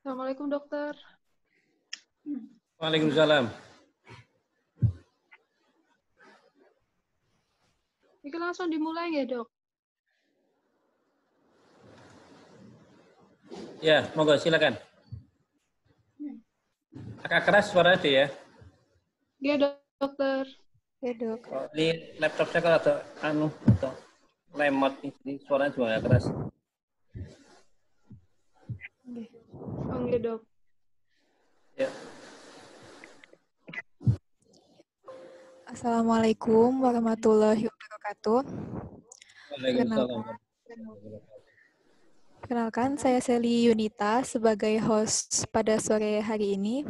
Assalamualaikum dokter. Waalaikumsalam. Ini langsung dimulai ya dok? Ya, monggo silakan. Agak keras suaranya deh ya. Iya dokter. Ya dok. Ini laptop saya kalau ada atau lemot nih, jadi suaranya juga agak keras. Oke dok. Ya. Assalamualaikum warahmatullahi wabarakatuh. Waalaikumsalam. Perkenalkan, saya Sally Yunita sebagai host pada sore hari ini.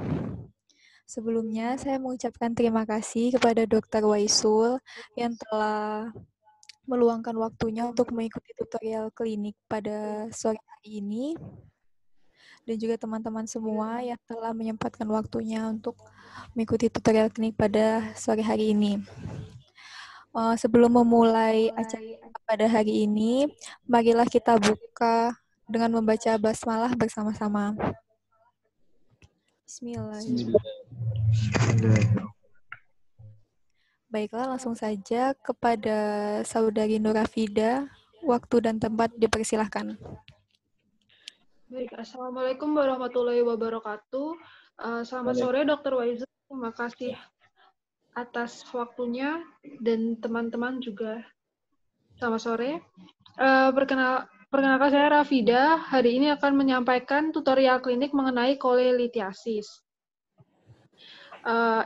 Sebelumnya, saya mengucapkan terima kasih kepada Dr. Waisul yang telah meluangkan waktunya untuk mengikuti tutorial klinik pada sore hari ini. Dan juga teman-teman semua yang telah menyempatkan waktunya untuk mengikuti tutorial klinik pada sore hari ini. Sebelum memulai acara pada hari ini, marilah kita buka dengan membaca basmalah bersama-sama. Bismillahirrahmanirrahim. Baiklah, langsung saja kepada Saudari Nurafida, waktu dan tempat dipersilahkan. Baik, Assalamualaikum warahmatullahi wabarakatuh. Selamat sore Dr. Waisul. Terima kasih atas waktunya dan teman-teman juga. Selamat sore. Perkenalkan saya Rafida. Hari ini akan menyampaikan tutorial klinik mengenai kolelitiasis.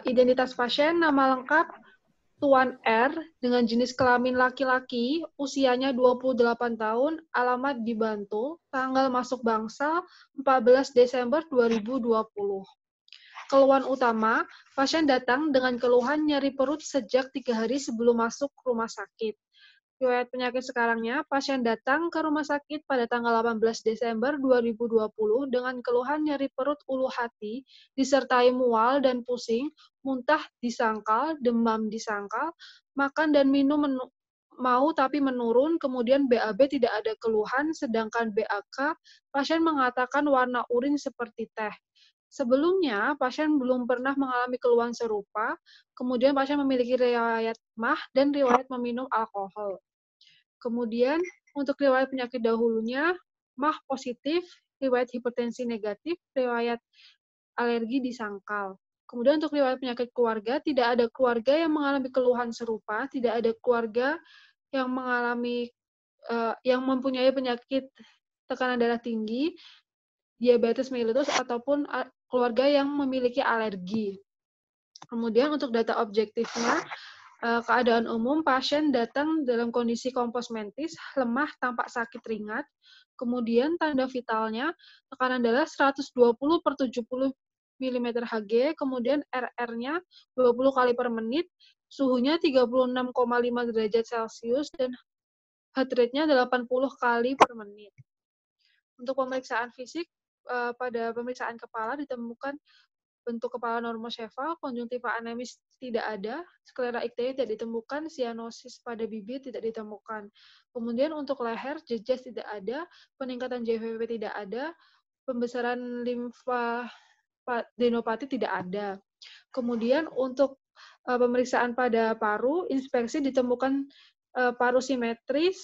Identitas pasien, nama lengkap Tuan R dengan jenis kelamin laki-laki, usianya 28 tahun, alamat di Bantul, tanggal masuk Bangsal 14 Desember 2020. Keluhan utama, pasien datang dengan keluhan nyeri perut sejak 3 hari sebelum masuk rumah sakit. Riwayat penyakit sekarangnya, pasien datang ke rumah sakit pada tanggal 18 Desember 2020 dengan keluhan nyeri perut ulu hati, disertai mual dan pusing, muntah disangkal, demam disangkal, makan dan minum mau tapi menurun, kemudian BAB tidak ada keluhan, sedangkan BAK, pasien mengatakan warna urin seperti teh. Sebelumnya, pasien belum pernah mengalami keluhan serupa, kemudian pasien memiliki riwayat MAH dan riwayat meminum alkohol. Kemudian, untuk riwayat penyakit dahulunya, MAH positif, riwayat hipertensi negatif, riwayat alergi disangkal. Kemudian untuk riwayat penyakit keluarga, tidak ada keluarga yang mengalami keluhan serupa, tidak ada keluarga yang mengalami yang mempunyai penyakit tekanan darah tinggi, diabetes mellitus, ataupun keluarga yang memiliki alergi. Kemudian untuk data objektifnya, keadaan umum, pasien datang dalam kondisi kompos mentis, lemah, tampak sakit ringan. Kemudian tanda vitalnya, tekanan darah 120/70 mm Hg, kemudian RR-nya 20 kali per menit, suhunya 36,5 derajat Celcius, dan heart rate-nya 80 kali per menit. Untuk pemeriksaan fisik, pada pemeriksaan kepala ditemukan bentuk kepala normosefal, konjungtiva anemis tidak ada, sklera ikteria tidak ditemukan, sianosis pada bibir tidak ditemukan. Kemudian untuk leher, jejas tidak ada, peningkatan JVP tidak ada, pembesaran limfadenopati tidak ada. Kemudian untuk pemeriksaan pada paru, inspeksi ditemukan paru simetris,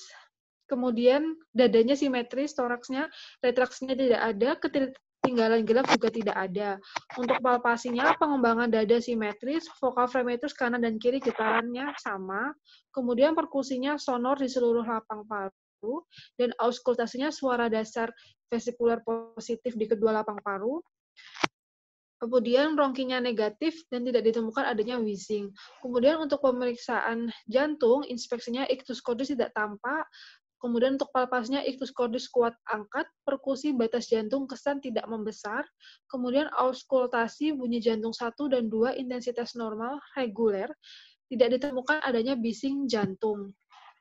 kemudian dadanya simetris, toraksnya, retraksinya tidak ada, ketinggalan gelap juga tidak ada. Untuk palpasinya, pengembangan dada simetris, vokal fremetrus kanan dan kiri getarannya sama, kemudian perkusinya sonor di seluruh lapang paru, dan auskultasinya suara dasar vesikuler positif di kedua lapang paru. Kemudian bronkinya negatif dan tidak ditemukan adanya wheezing. Kemudian untuk pemeriksaan jantung, inspeksinya ictus cordis tidak tampak. Kemudian untuk palpasinya ictus cordis kuat angkat, perkusi batas jantung kesan tidak membesar. Kemudian auskultasi bunyi jantung 1 dan 2 intensitas normal reguler, tidak ditemukan adanya bising jantung.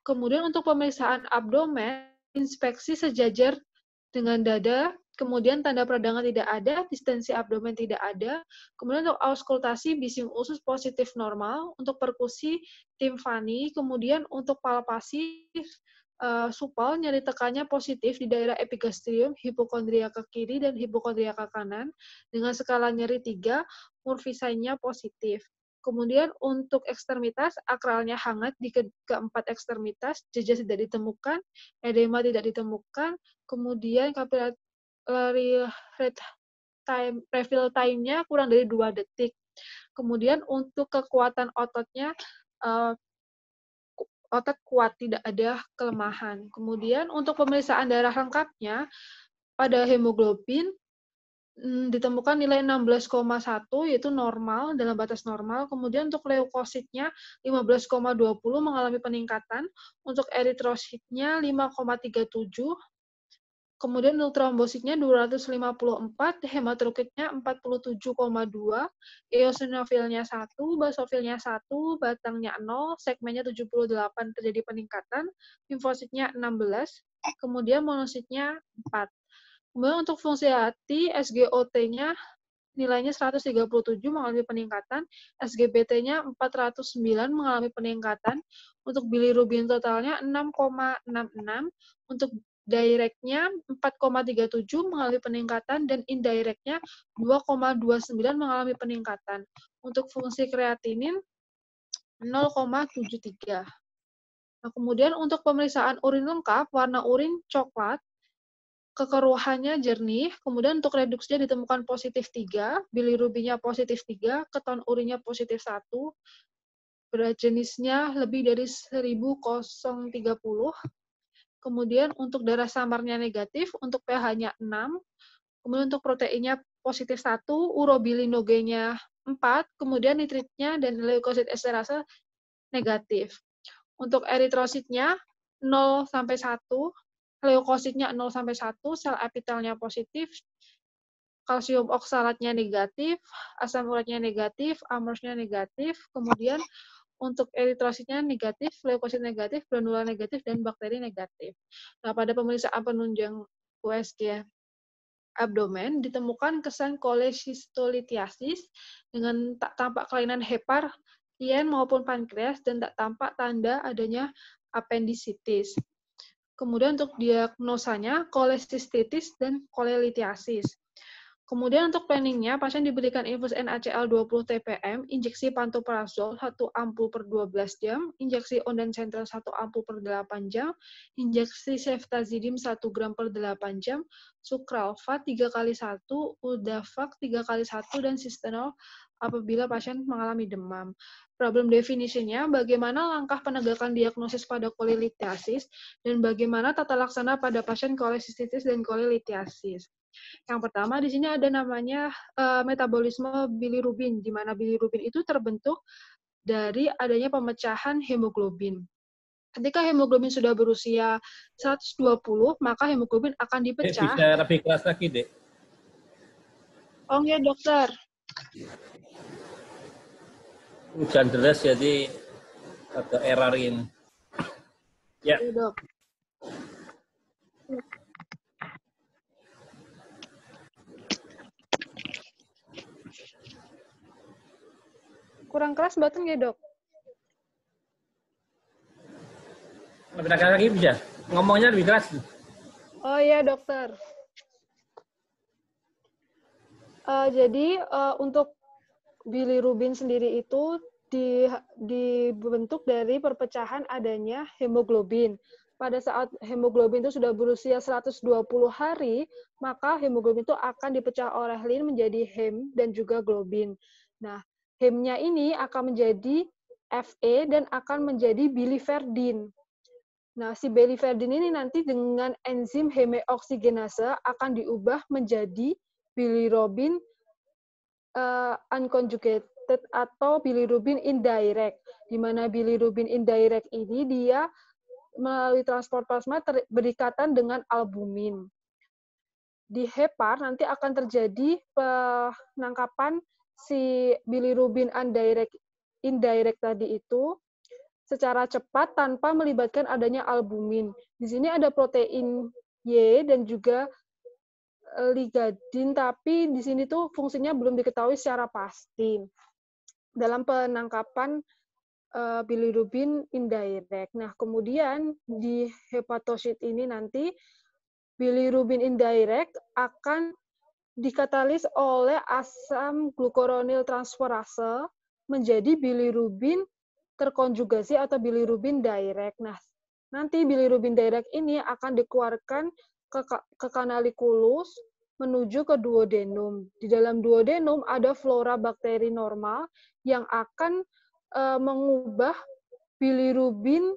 Kemudian untuk pemeriksaan abdomen, inspeksi sejajar dengan dada, kemudian tanda peradangan tidak ada, distensi abdomen tidak ada, kemudian untuk auskultasi bising usus positif normal, untuk perkusi timfani, kemudian untuk palpasi supel nyeri tekannya positif di daerah epigastrium, hipokondria ke kiri dan hipokondria ke kanan dengan skala nyeri 3, Murphy-Sign-nya positif. Kemudian untuk ekstremitas, akralnya hangat di keempat ekstremitas, jejak tidak ditemukan, edema tidak ditemukan, kemudian capillary refill time-nya kurang dari 2 detik. Kemudian untuk kekuatan ototnya, otot kuat, tidak ada kelemahan. Kemudian untuk pemeriksaan darah lengkapnya, pada hemoglobin ditemukan nilai 16,1 yaitu normal, dalam batas normal. Kemudian untuk leukositnya 15,20 mengalami peningkatan, untuk eritrositnya 5,37, kemudian untuk trombositnya 254, hematokritnya 47,2, eosinofilnya 1, basofilnya 1, batangnya 0, segmennya 78 terjadi peningkatan, limfositnya 16, kemudian monositnya 4. Kemudian untuk fungsi hati, SGOT-nya nilainya 137 mengalami peningkatan, SGBT-nya 409 mengalami peningkatan, untuk bilirubin totalnya 6,66, untuk direct-nya 4,37 mengalami peningkatan, dan indirect-nya 2,29 mengalami peningkatan. Untuk fungsi kreatinin 0,73. Nah, kemudian untuk pemeriksaan urin lengkap, warna urin coklat, kekeruhannya jernih, kemudian untuk reduksinya ditemukan positif 3, bilirubinnya positif 3, keton urinnya positif 1, berat jenisnya lebih dari 1030, kemudian untuk darah samarnya negatif, untuk pH-nya 6, kemudian untuk proteinnya positif 1, urobilinogenya 4, kemudian nitritnya dan leukosit esterase negatif. Untuk eritrositnya 0 sampai 1, leukositnya 0 sampai 1, sel epitelnya positif, kalsium oksalatnya negatif, asam uratnya negatif, amosnya negatif, kemudian untuk eritrositnya negatif, leukosit negatif, granula negatif, dan bakteri negatif. Nah, pada pemeriksaan penunjang USG abdomen ditemukan kesan kolesistolitiasis dengan tak tampak kelainan hepar, lien maupun pankreas, dan tak tampak tanda adanya appendicitis. Kemudian untuk diagnosanya kolesistitis dan kolelitiasis. Kemudian untuk planningnya, pasien diberikan infus NaCl 20 TPM, injeksi pantoprazol 1 ampul per 12 jam, injeksi ondansetron 1 ampul per 8 jam, injeksi ceftazidime 1 gram per 8 jam, sukralfat 3 kali 1, udafak 3 kali 1, dan sistenol apabila pasien mengalami demam. Problem definisinya, bagaimana langkah penegakan diagnosis pada kolelitiasis, dan bagaimana tata laksana pada pasien kolesistitis dan kolelitiasis. Yang pertama, di sini ada namanya metabolisme bilirubin, di mana bilirubin itu terbentuk dari adanya pemecahan hemoglobin. Ketika hemoglobin sudah berusia 120, maka hemoglobin akan dipecah. Bisa lebih keras lagi, Dek. Oh ya, dokter. Hujan deras jadi agak erarin. Ya. Ya, dok. Kurang keras batin ya, dok? Lebih keras lagi bisa. Ngomongnya lebih keras. Oh iya, dokter. Jadi untuk bilirubin sendiri itu dibentuk dari perpecahan adanya hemoglobin. Pada saat hemoglobin itu sudah berusia 120 hari, maka hemoglobin itu akan dipecah oleh lin menjadi hem dan juga globin. Nah, hemnya ini akan menjadi Fe dan akan menjadi biliverdin. Nah, si biliverdin ini nanti dengan enzim hemeoksigenase akan diubah menjadi bilirubin unconjugated atau bilirubin indirect, di mana bilirubin indirect ini dia melalui transport plasma berikatan dengan albumin. Di hepar nanti akan terjadi penangkapan si bilirubin indirect tadi itu secara cepat tanpa melibatkan adanya albumin. Di sini ada protein Y dan juga ligadin, tapi di sini tuh fungsinya belum diketahui secara pasti. Dalam penangkapan bilirubin indirect. Nah, kemudian di hepatosit ini nanti bilirubin indirect akan dikatalis oleh asam glukuronil transferase menjadi bilirubin terkonjugasi atau bilirubin direct. Nah, nanti bilirubin direct ini akan dikeluarkan ke kanalikulus menuju ke duodenum. Di dalam duodenum ada flora bakteri normal yang akan mengubah bilirubin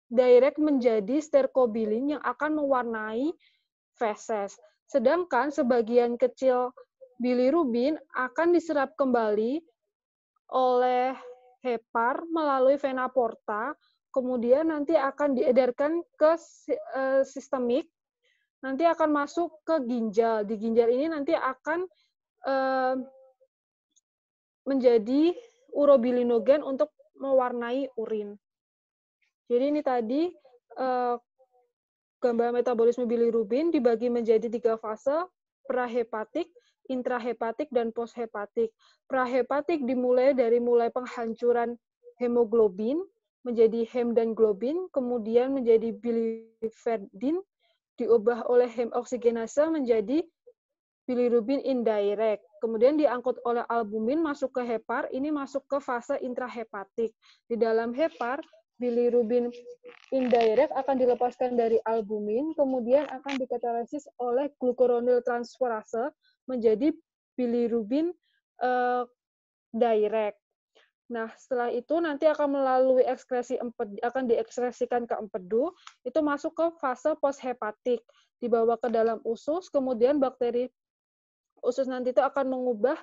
direct menjadi sterkobilin yang akan mewarnai feses. Sedangkan sebagian kecil bilirubin akan diserap kembali oleh hepar melalui vena porta, kemudian nanti akan diedarkan ke sistemik, nanti akan masuk ke ginjal. Di ginjal ini nanti akan menjadi urobilinogen untuk mewarnai urin. Jadi ini tadi gambar metabolisme bilirubin dibagi menjadi 3 fase, prahepatik, intrahepatik, dan poshepatik. Prahepatik dimulai dari penghancuran hemoglobin menjadi hem dan globin, kemudian menjadi biliverdin, diubah oleh hemoksigenase menjadi bilirubin indirect. Kemudian diangkut oleh albumin masuk ke hepar, ini masuk ke fase intrahepatik. Di dalam hepar, bilirubin indirect akan dilepaskan dari albumin, kemudian akan dikatalisis oleh glukuronil transferase menjadi bilirubin direct. Nah, setelah itu nanti akan melalui akan diekskresikan ke empedu, itu masuk ke fase poshepatik, dibawa ke dalam usus, kemudian bakteri usus nanti itu akan mengubah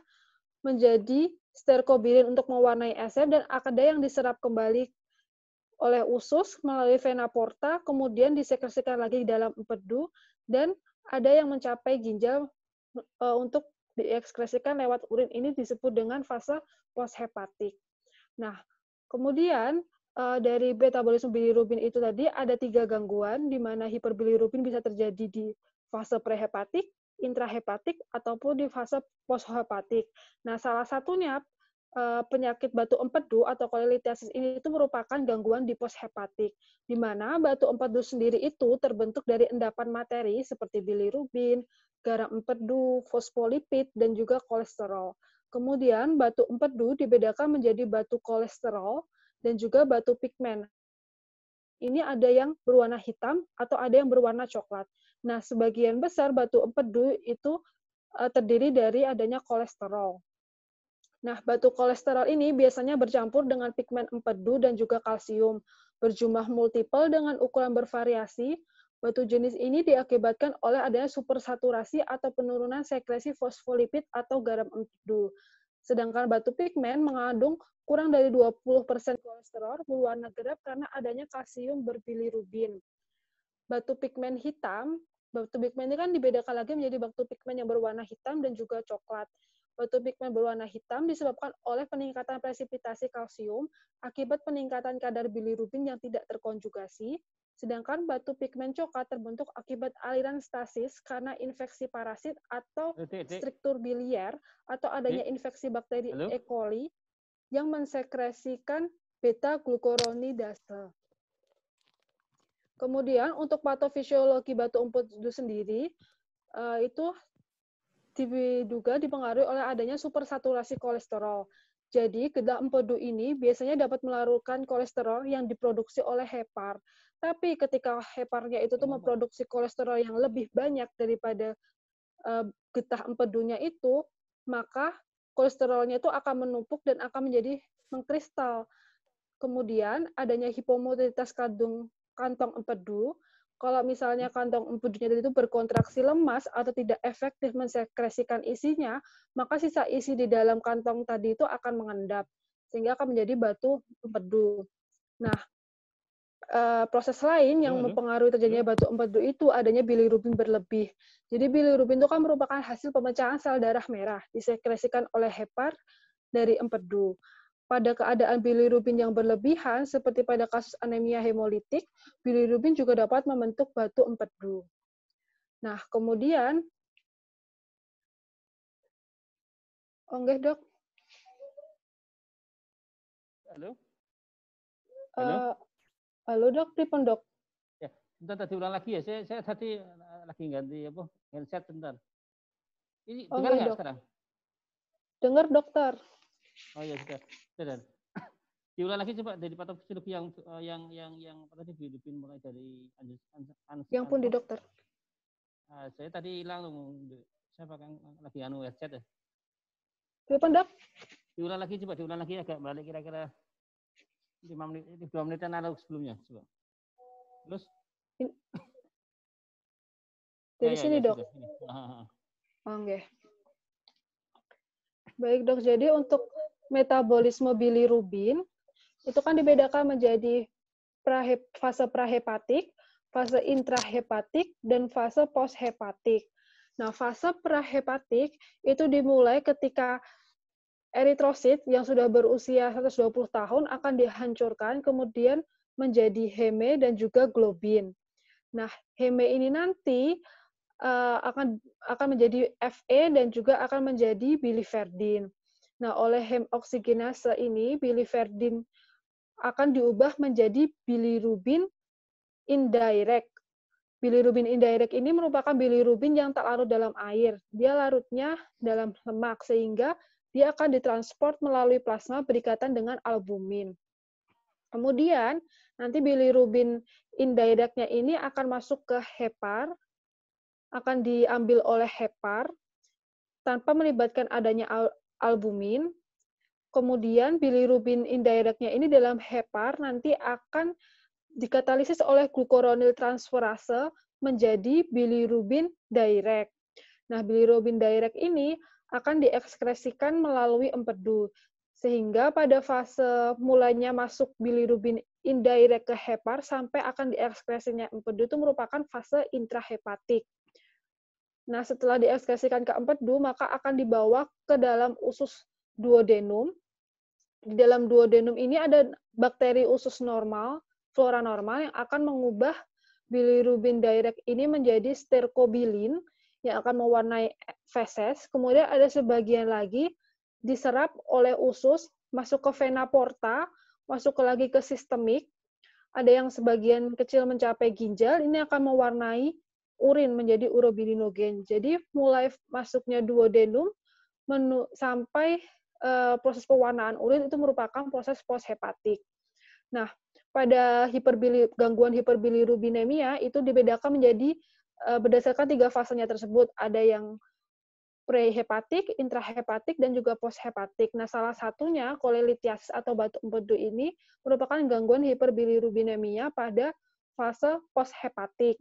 menjadi sterkobilin untuk mewarnai esem, dan ada yang diserap kembali oleh usus melalui vena porta, kemudian disekresikan lagi di dalam empedu, dan ada yang mencapai ginjal untuk diekskresikan lewat urin. Ini disebut dengan fase poshepatik. Nah, kemudian dari metabolisme bilirubin itu tadi ada 3 gangguan, di mana hiperbilirubin bisa terjadi di fase prehepatik, intrahepatik, ataupun di fase poshepatik. Nah, salah satunya penyakit batu empedu atau kolelitiasis ini itu merupakan gangguan di poshepatik, di mana batu empedu sendiri itu terbentuk dari endapan materi seperti bilirubin, garam empedu, fosfolipid, dan juga kolesterol. Kemudian batu empedu dibedakan menjadi batu kolesterol dan juga batu pigmen. Ini ada yang berwarna hitam atau ada yang berwarna coklat. Nah, sebagian besar batu empedu itu terdiri dari adanya kolesterol. Nah, batu kolesterol ini biasanya bercampur dengan pigmen empedu dan juga kalsium. Berjumlah multiple dengan ukuran bervariasi, batu jenis ini diakibatkan oleh adanya supersaturasi atau penurunan sekresi fosfolipid atau garam empedu. Sedangkan batu pigmen mengandung kurang dari 20% kolesterol berwarna gelap karena adanya kalsium berbilirubin. Batu pigmen hitam, batu pigmen ini kan dibedakan lagi menjadi batu pigmen yang berwarna hitam dan juga coklat. Batu pigmen berwarna hitam disebabkan oleh peningkatan presipitasi kalsium akibat peningkatan kadar bilirubin yang tidak terkonjugasi, sedangkan batu pigmen coklat terbentuk akibat aliran stasis karena infeksi parasit atau struktur biliar atau adanya infeksi bakteri E. coli yang mensekresikan beta-glukuronidase. Kemudian untuk patofisiologi batu empedu sendiri itu diduga dipengaruhi oleh adanya supersaturasi kolesterol. Jadi, getah empedu ini biasanya dapat melarutkan kolesterol yang diproduksi oleh hepar. Tapi ketika heparnya itu tuh memproduksi kolesterol yang lebih banyak daripada getah empedunya itu, maka kolesterolnya itu akan menumpuk dan akan menjadi mengkristal. Kemudian, adanya hipomotilitas kantong empedu. Kalau misalnya kantong empedunya itu berkontraksi lemas atau tidak efektif mensekresikan isinya, maka sisa isi di dalam kantong tadi itu akan mengendap, sehingga akan menjadi batu empedu. Nah, proses lain yang mempengaruhi terjadinya batu empedu itu adanya bilirubin berlebih. Jadi bilirubin itu kan merupakan hasil pemecahan sel darah merah, disekresikan oleh hepar dari empedu. Pada keadaan bilirubin yang berlebihan, seperti pada kasus anemia hemolitik, bilirubin juga dapat membentuk batu empedu. Nah, kemudian, dok. Halo? Halo? Halo dok, pripun dok? Ya, bentar tadi ulang lagi ya. Saya tadi lagi ganti apa? Headset bentar. Ini Oh dengar nggih nggak dok. sekarang? Dengar dokter. Oh ya sudah. Sudah. Diulang lagi coba dari patofisiologi yang apa tadi Filipin mulai dari Yang pun di dokter. saya tadi hilang saya pakai lagi headset ya. Pripun dok? Diulang lagi agak balik kira-kira 5 menit 2 menitan lalu sebelumnya coba. Terus Dari sini dok. Oh nggih. Baik dok, jadi untuk metabolisme bilirubin itu kan dibedakan menjadi fase prahepatik, fase intrahepatik, dan fase poshepatik. Nah, fase prahepatik itu dimulai ketika eritrosit yang sudah berusia 120 tahun akan dihancurkan, kemudian menjadi heme dan juga globin. Nah, heme ini nanti akan menjadi Fe dan juga akan menjadi biliverdin. Nah, oleh hemoksigenase ini, biliverdin akan diubah menjadi bilirubin indirect. Bilirubin indirect ini merupakan bilirubin yang tak larut dalam air. Dia larutnya dalam lemak, sehingga dia akan ditransport melalui plasma berikatan dengan albumin. Kemudian, nanti bilirubin indirect-nya ini akan masuk ke hepar, akan diambil oleh hepar, tanpa melibatkan adanya albumin. Kemudian bilirubin indirect-nya ini dalam hepar nanti akan dikatalisis oleh glukuronil transferase menjadi bilirubin direct. Nah, bilirubin direct ini akan diekskresikan melalui empedu. Sehingga pada fase mulanya masuk bilirubin indirect ke hepar sampai akan diekskresinya empedu itu merupakan fase intrahepatik. Nah, setelah diekskresikan ke empedu, maka akan dibawa ke dalam usus duodenum. Di dalam duodenum ini ada bakteri usus normal, flora normal, yang akan mengubah bilirubin direct ini menjadi sterkobilin yang akan mewarnai feses. Kemudian ada sebagian lagi diserap oleh usus, masuk ke vena porta, masuk lagi ke sistemik. Ada yang sebagian kecil mencapai ginjal, ini akan mewarnai urin menjadi urobilinogen. Jadi mulai masuknya duodenum sampai proses pewarnaan urin itu merupakan proses poshepatik. Nah, pada gangguan hiperbilirubinemia itu dibedakan menjadi berdasarkan 3 fasenya tersebut. Ada yang prehepatik, intrahepatik, dan juga poshepatik. Nah, salah satunya kolelitiasis atau batuk empedu ini merupakan gangguan hiperbilirubinemia pada fase poshepatik,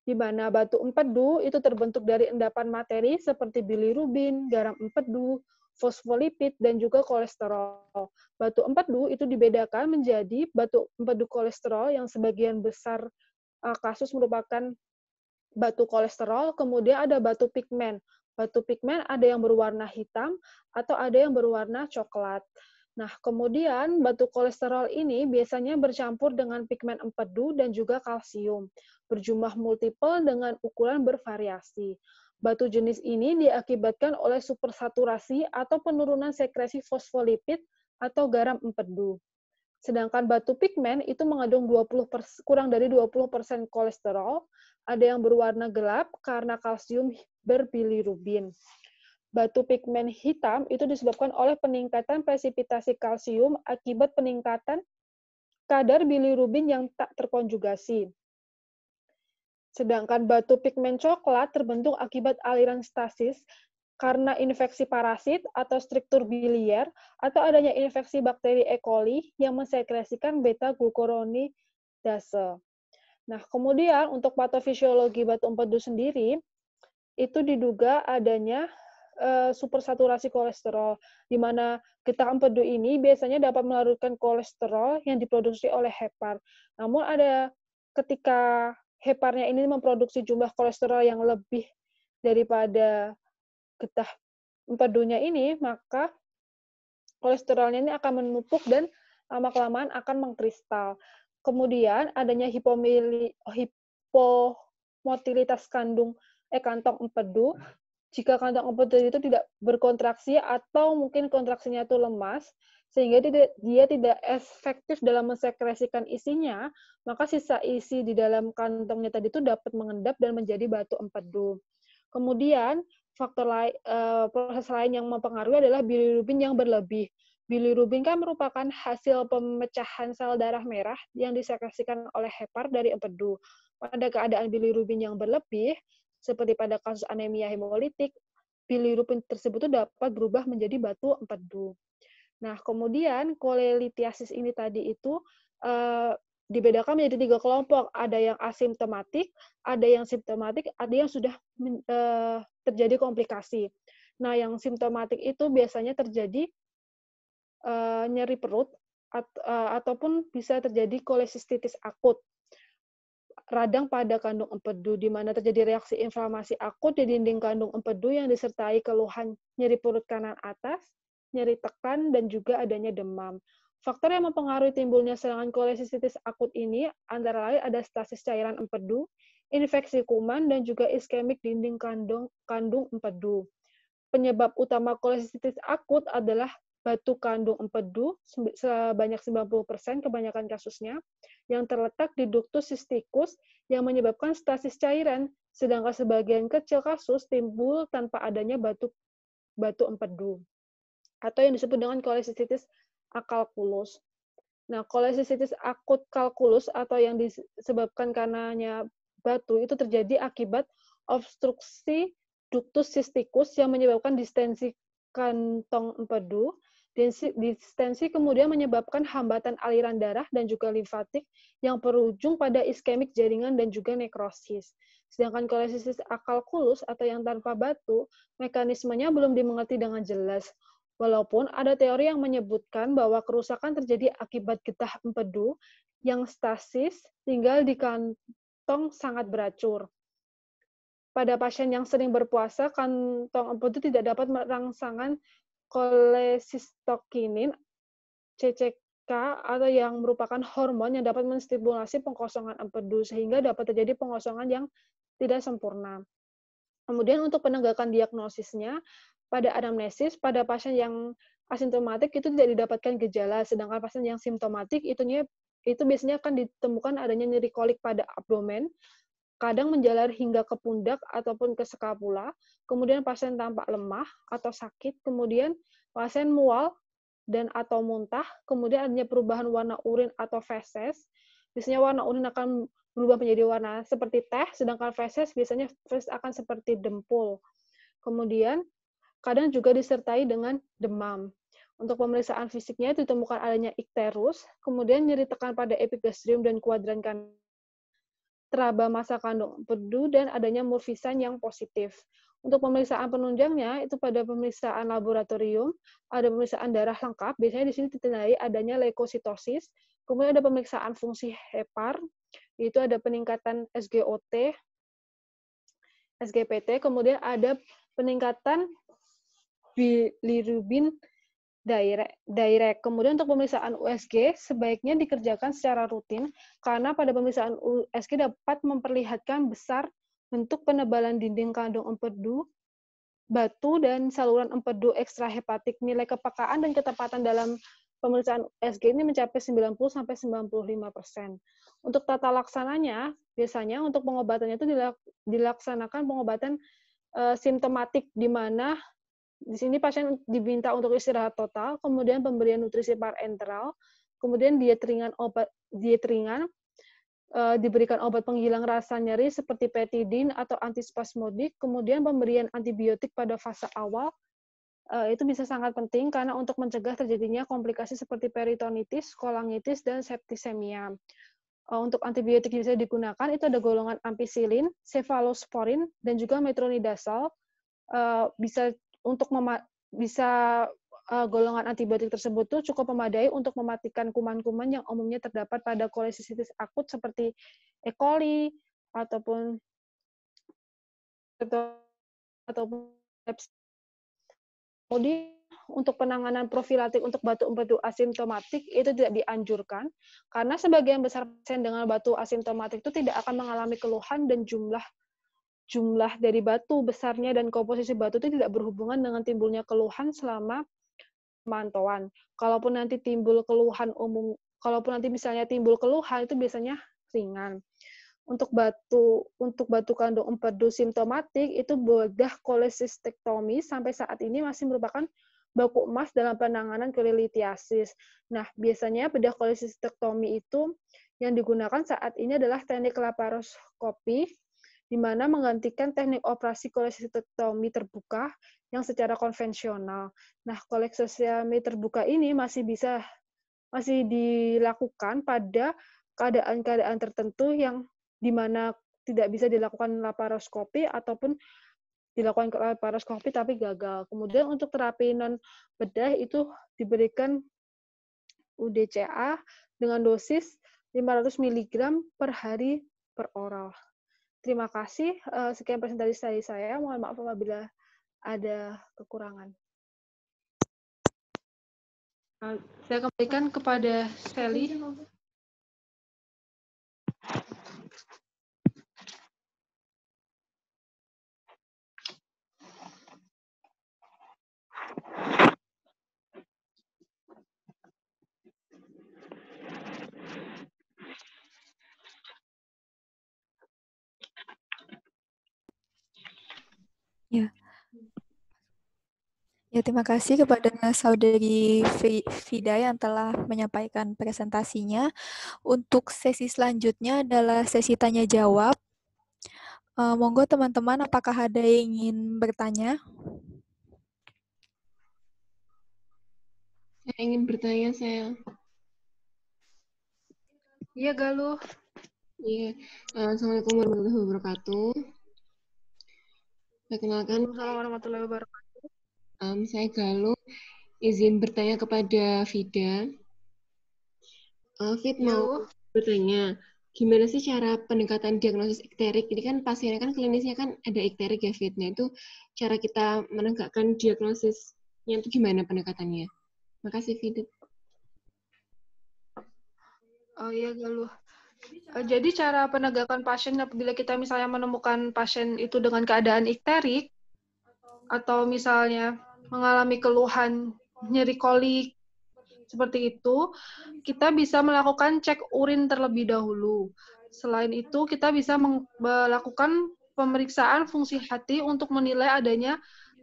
di mana batu empedu itu terbentuk dari endapan materi seperti bilirubin, garam empedu, fosfolipid, dan juga kolesterol. Batu empedu itu dibedakan menjadi batu empedu kolesterol yang sebagian besar kasus merupakan batu kolesterol, kemudian ada batu pigmen. Batu pigmen ada yang berwarna hitam atau ada yang berwarna coklat. Nah, kemudian batu kolesterol ini biasanya bercampur dengan pigmen empedu dan juga kalsium, berjumlah multiple dengan ukuran bervariasi. Batu jenis ini diakibatkan oleh supersaturasi atau penurunan sekresi fosfolipid atau garam empedu. Sedangkan batu pigmen itu mengandung kurang dari 20% kolesterol, ada yang berwarna gelap karena kalsium berbilirubin. Batu pigmen hitam itu disebabkan oleh peningkatan presipitasi kalsium akibat peningkatan kadar bilirubin yang tak terkonjugasi. Sedangkan batu pigmen coklat terbentuk akibat aliran stasis karena infeksi parasit atau struktur biliar atau adanya infeksi bakteri E. coli yang mensekresikan beta-glukuronidase. Nah, kemudian untuk patofisiologi batu empedu sendiri, itu diduga adanya supersaturasi kolesterol, di mana getah empedu ini biasanya dapat melarutkan kolesterol yang diproduksi oleh hepar. Namun ada ketika heparnya ini memproduksi jumlah kolesterol yang lebih daripada getah empedunya ini, maka kolesterolnya ini akan menumpuk dan lama-kelamaan akan mengkristal. Kemudian adanya hipomotilitas kantong empedu jika kantong empedu itu tidak berkontraksi atau mungkin kontraksinya itu lemas, sehingga dia tidak efektif dalam mensekresikan isinya, maka sisa isi di dalam kantongnya tadi itu dapat mengendap dan menjadi batu empedu. Kemudian, proses lain yang mempengaruhi adalah bilirubin yang berlebih. Bilirubin kan merupakan hasil pemecahan sel darah merah yang disekresikan oleh hepar dari empedu. Pada keadaan bilirubin yang berlebih, seperti pada kasus anemia hemolitik, bilirubin tersebut dapat berubah menjadi batu empedu. Nah, kemudian kolelitiasis ini tadi itu dibedakan menjadi 3 kelompok. Ada yang asimptomatik, ada yang simptomatik, ada yang sudah terjadi komplikasi. Nah, yang simptomatik itu biasanya terjadi nyeri perut ataupun bisa terjadi kolesistitis akut, radang pada kandung empedu, di mana terjadi reaksi inflamasi akut di dinding kandung empedu yang disertai keluhan nyeri perut kanan atas, nyeri tekan, dan juga adanya demam. Faktor yang mempengaruhi timbulnya serangan kolesistitis akut ini antara lain ada stasis cairan empedu, infeksi kuman, dan juga iskemik dinding kandung empedu. Penyebab utama kolesistitis akut adalah batu kandung empedu sebanyak 90% kebanyakan kasusnya yang terletak di ductus cysticus yang menyebabkan stasis cairan, sedangkan sebagian kecil kasus timbul tanpa adanya batu empedu atau yang disebut dengan kolesistitis akalkulus. Nah, kolesistitis akut kalkulus atau yang disebabkan karenanya batu itu terjadi akibat obstruksi ductus cysticus yang menyebabkan distensi kantong empedu. Distensi kemudian menyebabkan hambatan aliran darah dan juga limfatik yang berujung pada iskemik jaringan dan juga nekrosis. Sedangkan kolesistitis akalkulus atau yang tanpa batu, mekanismenya belum dimengerti dengan jelas. Walaupun ada teori yang menyebutkan bahwa kerusakan terjadi akibat getah empedu yang stasis tinggal di kantong sangat beracur. Pada pasien yang sering berpuasa, kantong empedu tidak dapat merangsangkan kolesistokinin, CCK, atau yang merupakan hormon yang dapat menstimulasi pengosongan empedu, sehingga dapat terjadi pengosongan yang tidak sempurna. Kemudian untuk penegakan diagnosisnya, pada anamnesis, pada pasien yang asimptomatik itu tidak didapatkan gejala, sedangkan pasien yang simptomatik itu biasanya akan ditemukan adanya nyeri kolik pada abdomen, kadang menjalar hingga ke pundak ataupun ke skapula, kemudian pasien tampak lemah atau sakit, kemudian pasien mual dan atau muntah, kemudian adanya perubahan warna urin atau feses. Biasanya warna urin akan berubah menjadi warna seperti teh, sedangkan feses biasanya akan seperti dempul. Kemudian kadang juga disertai dengan demam. Untuk pemeriksaan fisiknya ditemukan adanya ikterus, kemudian nyeri tekan pada epigastrium dan kuadran kanan, teraba massa kandung empedu, dan adanya murfisan yang positif. Untuk pemeriksaan penunjangnya, itu pada pemeriksaan laboratorium, ada pemeriksaan darah lengkap, biasanya di sini ditandai adanya leukositosis, kemudian ada pemeriksaan fungsi hepar, itu ada peningkatan SGOT, SGPT, kemudian ada peningkatan bilirubin direct. Kemudian untuk pemeriksaan USG sebaiknya dikerjakan secara rutin karena pada pemeriksaan USG dapat memperlihatkan besar bentuk penebalan dinding kandung empedu, batu, dan saluran empedu ekstrahepatik. Nilai kepekaan dan ketepatan dalam pemeriksaan USG ini mencapai 90-95%. Untuk tata laksananya, biasanya untuk pengobatannya itu dilaksanakan pengobatan simptomatik, di mana di sini pasien diminta untuk istirahat total, kemudian pemberian nutrisi parenteral, kemudian diet ringan, diberikan obat penghilang rasa nyeri seperti petidin atau antispasmodik, kemudian pemberian antibiotik pada fase awal. Itu bisa sangat penting karena untuk mencegah terjadinya komplikasi seperti peritonitis, kolangitis, dan septisemia. Untuk antibiotik yang bisa digunakan itu ada golongan ampicillin, cephalosporin, dan juga metronidazole. Golongan antibiotik tersebut tuh cukup memadai untuk mematikan kuman-kuman yang umumnya terdapat pada kolesistitis akut seperti E. coli ataupun kemudian untuk penanganan profilatik untuk batu empedu asimptomatik itu tidak dianjurkan karena sebagian besar pasien dengan batu asimptomatik itu tidak akan mengalami keluhan dan jumlah jumlah dari batu, besarnya dan komposisi batu itu tidak berhubungan dengan timbulnya keluhan selama pemantauan. Kalaupun nanti misalnya timbul keluhan itu biasanya ringan. Untuk batu kandung empedu simptomatik itu bedah kolesistektomi sampai saat ini masih merupakan baku emas dalam penanganan kolelitiasis. Nah, biasanya bedah kolesistektomi itu yang digunakan saat ini adalah teknik laparoskopi, di mana menggantikan teknik operasi kolesistektomi terbuka yang secara konvensional. Nah, koleksiostomi terbuka ini masih dilakukan pada keadaan-keadaan tertentu yang di mana tidak bisa dilakukan laparoskopi ataupun dilakukan laparoskopi tapi gagal. Kemudian untuk terapi non bedah itu diberikan UDCA dengan dosis 500 mg per hari per oral. Terima kasih. Sekian presentasi dari saya. Mohon maaf apabila ada kekurangan. Saya kembalikan kepada Sally. Ya, terima kasih kepada Saudari Vida yang telah menyampaikan presentasinya. Untuk sesi selanjutnya adalah sesi tanya jawab. Monggo teman-teman, apakah ada yang ingin bertanya? Saya ingin bertanya, saya. Iya, Galuh. Iya. Assalamualaikum warahmatullahi wabarakatuh. Perkenalkan, Assalamualaikum warahmatullahi wabarakatuh. Saya Galuh. Izin bertanya kepada Vida. Vid mau bertanya, gimana sih cara pendekatan diagnosis ikterik? Ini kan pasiennya kan klinisnya kan ada ikterik ya, Vid. Nah, itu cara kita menegakkan diagnosisnya itu gimana pendekatannya? Makasih, Vida. Oh iya, Galuh. Jadi cara penegakan pasien apabila kita misalnya menemukan pasien itu dengan keadaan ikterik, atau misalnya mengalami keluhan nyeri kolik, seperti itu, kita bisa melakukan cek urin terlebih dahulu. Selain itu, kita bisa melakukan pemeriksaan fungsi hati untuk menilai adanya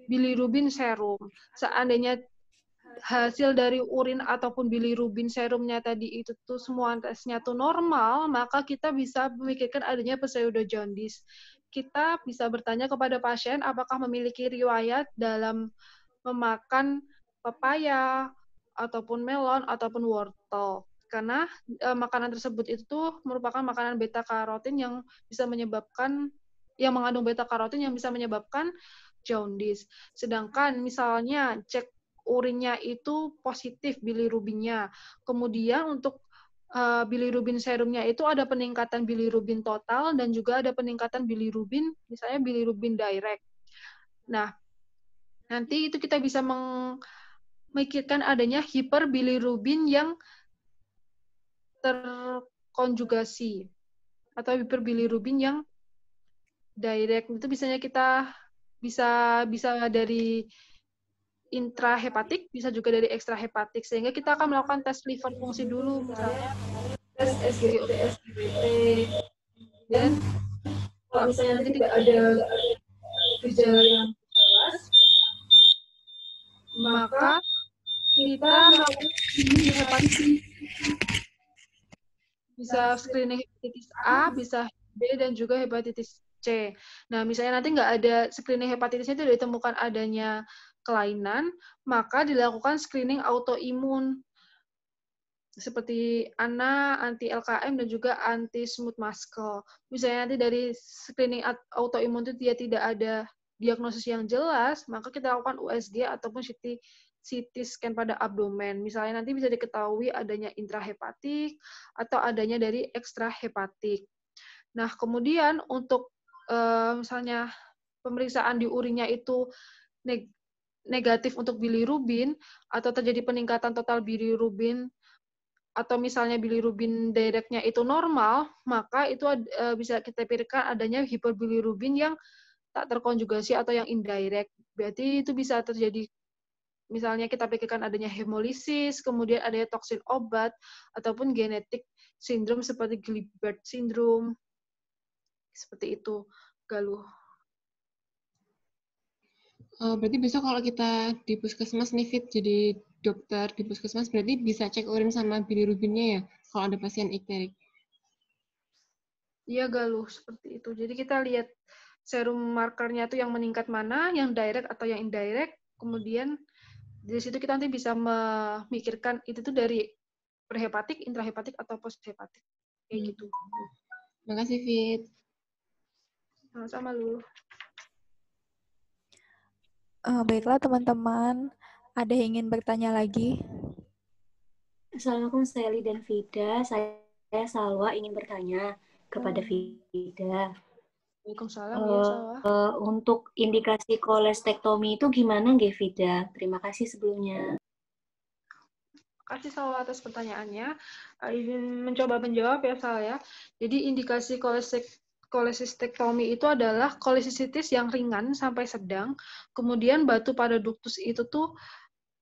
bilirubin serum. Seandainya hasil dari urin ataupun bilirubin serumnya tadi itu tuh semua tesnya tuh normal, maka kita bisa memikirkan adanya pseudojaundice. Kita bisa bertanya kepada pasien apakah memiliki riwayat dalam memakan pepaya ataupun melon ataupun wortel. Karena makanan tersebut itu merupakan makanan beta karotin yang bisa menyebabkan mengandung beta karotin yang bisa menyebabkan jaundice. Sedangkan misalnya cek urinnya itu positif bilirubinnya. Kemudian untuk bilirubin serumnya itu ada peningkatan bilirubin total dan juga ada peningkatan bilirubin, misalnya bilirubin direct. Nah, nanti itu kita bisa memikirkan adanya hiperbilirubin yang terkonjugasi atau hiperbilirubin yang direct. Itu biasanya kita bisa dari intrahepatik, bisa juga dari ekstrahepatik, sehingga kita akan melakukan tes liver fungsi dulu, misalnya tes SGOT, SGBT, dan kalau misalnya nanti tidak ada gejala yang jelas, maka kita melakukan screening hepatitis. Bisa screening hepatitis A, bisa B, dan juga hepatitis C. Nah, misalnya nanti nggak ada screening hepatitisnya tidak ditemukan adanya kelainan, maka dilakukan screening autoimun seperti ANA, anti-LKM, dan juga anti-smooth muscle. Misalnya nanti dari screening autoimun itu dia tidak ada diagnosis yang jelas, maka kita lakukan USG ataupun CT scan pada abdomen. Misalnya nanti bisa diketahui adanya intrahepatik atau adanya dari ekstrahepatik. Nah, kemudian untuk misalnya pemeriksaan di urinnya itu negatif untuk bilirubin atau terjadi peningkatan total bilirubin atau misalnya bilirubin directnya itu normal, maka itu bisa kita pikirkan adanya hiperbilirubin yang tak terkonjugasi atau yang indirect. Berarti itu bisa terjadi, misalnya kita pikirkan adanya hemolisis, kemudian adanya toksin obat, ataupun genetik sindrom seperti Gilbert syndrome. Seperti itu, Galuh. Berarti besok kalau kita di puskesmas nih Fit, jadi dokter di puskesmas berarti bisa cek urin sama bilirubinnya ya kalau ada pasien ikterik. Iya Galuh, seperti itu. Jadi kita lihat serum markernya tuh yang meningkat mana, yang direct atau yang indirect. Kemudian dari situ kita nanti bisa memikirkan itu tuh dari prehepatik, intrahepatik atau posthepatik. Kayak gitu. Makasih Fit. Sama-sama lu. Baiklah teman-teman, ada yang ingin bertanya lagi? Assalamualaikum Sally dan Vida. Saya Salwa ingin bertanya kepada Vida. Waalaikumsalam, ya Salwa. Untuk indikasi kolestektomi itu gimana nggih Vida? Terima kasih sebelumnya. Terima kasih Salwa atas pertanyaannya. Izin mencoba menjawab ya Salwa. Jadi indikasi kolesistektomi itu adalah kolesisitis yang ringan sampai sedang, kemudian batu pada duktus itu tuh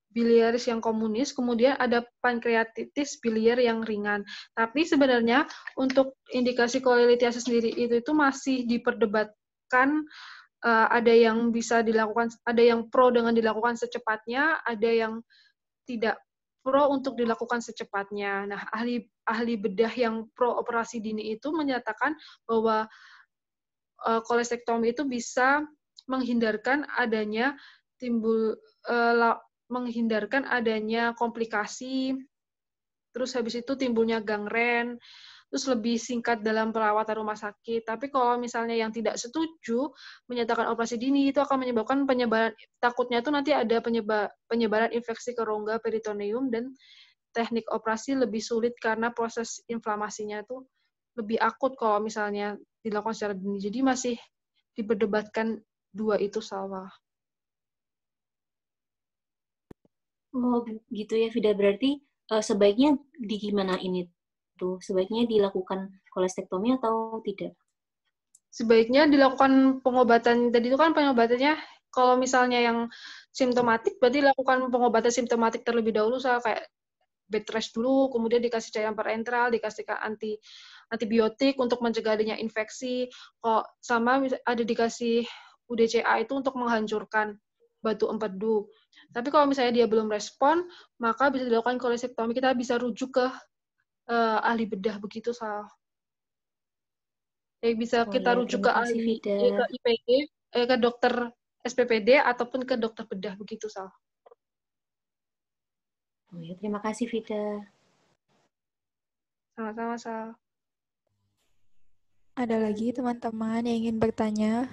biliaris yang komunis, kemudian ada pankreatitis biliar yang ringan. Tapi sebenarnya untuk indikasi kolelitiasis sendiri itu masih diperdebatkan. Ada yang bisa dilakukan, ada yang pro dengan dilakukan secepatnya, ada yang tidak pro untuk dilakukan secepatnya. Nah, ahli bedah yang pro operasi dini itu menyatakan bahwa kolestektomi itu bisa menghindarkan adanya menghindarkan adanya komplikasi, terus habis itu timbulnya gangren, terus lebih singkat dalam perawatan rumah sakit. Tapi kalau misalnya yang tidak setuju menyatakan operasi dini itu akan menyebabkan penyebaran, takutnya itu nanti ada penyebaran infeksi ke rongga peritoneum dan teknik operasi lebih sulit karena proses inflamasinya itu lebih akut kalau misalnya dilakukan secara dini. Jadi masih diperdebatkan dua itu Salwa. Oh gitu ya Vida, berarti sebaiknya gimana ini tuh? Sebaiknya dilakukan kolestektomi atau tidak? Sebaiknya dilakukan pengobatan. Tadi itu kan pengobatannya kalau misalnya yang simptomatik berarti lakukan pengobatan simptomatik terlebih dahulu, kayak bed rest dulu, kemudian dikasih cairan parenteral, dikasihkan antibiotik untuk mencegah adanya infeksi, kok sama ada dikasih UDCA itu untuk menghancurkan batu empedu. Tapi kalau misalnya dia belum respon, maka bisa dilakukan kolestektomi. Kita bisa rujuk ke ahli bedah begitu, Sal. Bisa kita rujuk ke ahli ke IPD, ke dokter SPPD ataupun ke dokter bedah begitu, Sal. Oh ya, terima kasih Vida. Sama-sama, Sal. Ada lagi teman-teman yang ingin bertanya?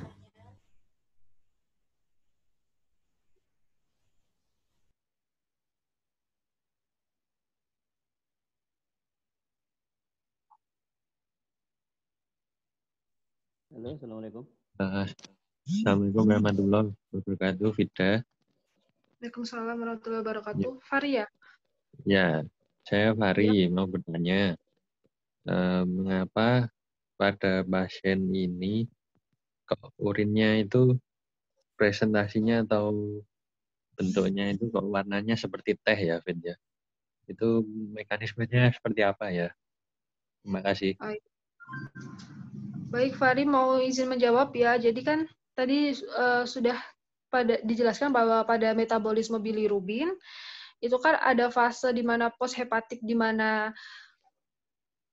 Halo, Assalamualaikum. Assalamualaikum warahmatullahi wabarakatuh, Vida. Waalaikumsalam warahmatullahi wabarakatuh. Fari ya? Ya, saya Fari mau bertanya, mengapa pada pasien ini kok urinnya itu presentasinya atau bentuknya itu kok warnanya seperti teh ya, Fit ya? Itu mekanismenya seperti apa ya? Terima kasih. Baik, Fari mau izin menjawab ya. Jadi kan tadi sudah dijelaskan bahwa pada metabolisme bilirubin itu kan ada fase di mana poshepatik, di mana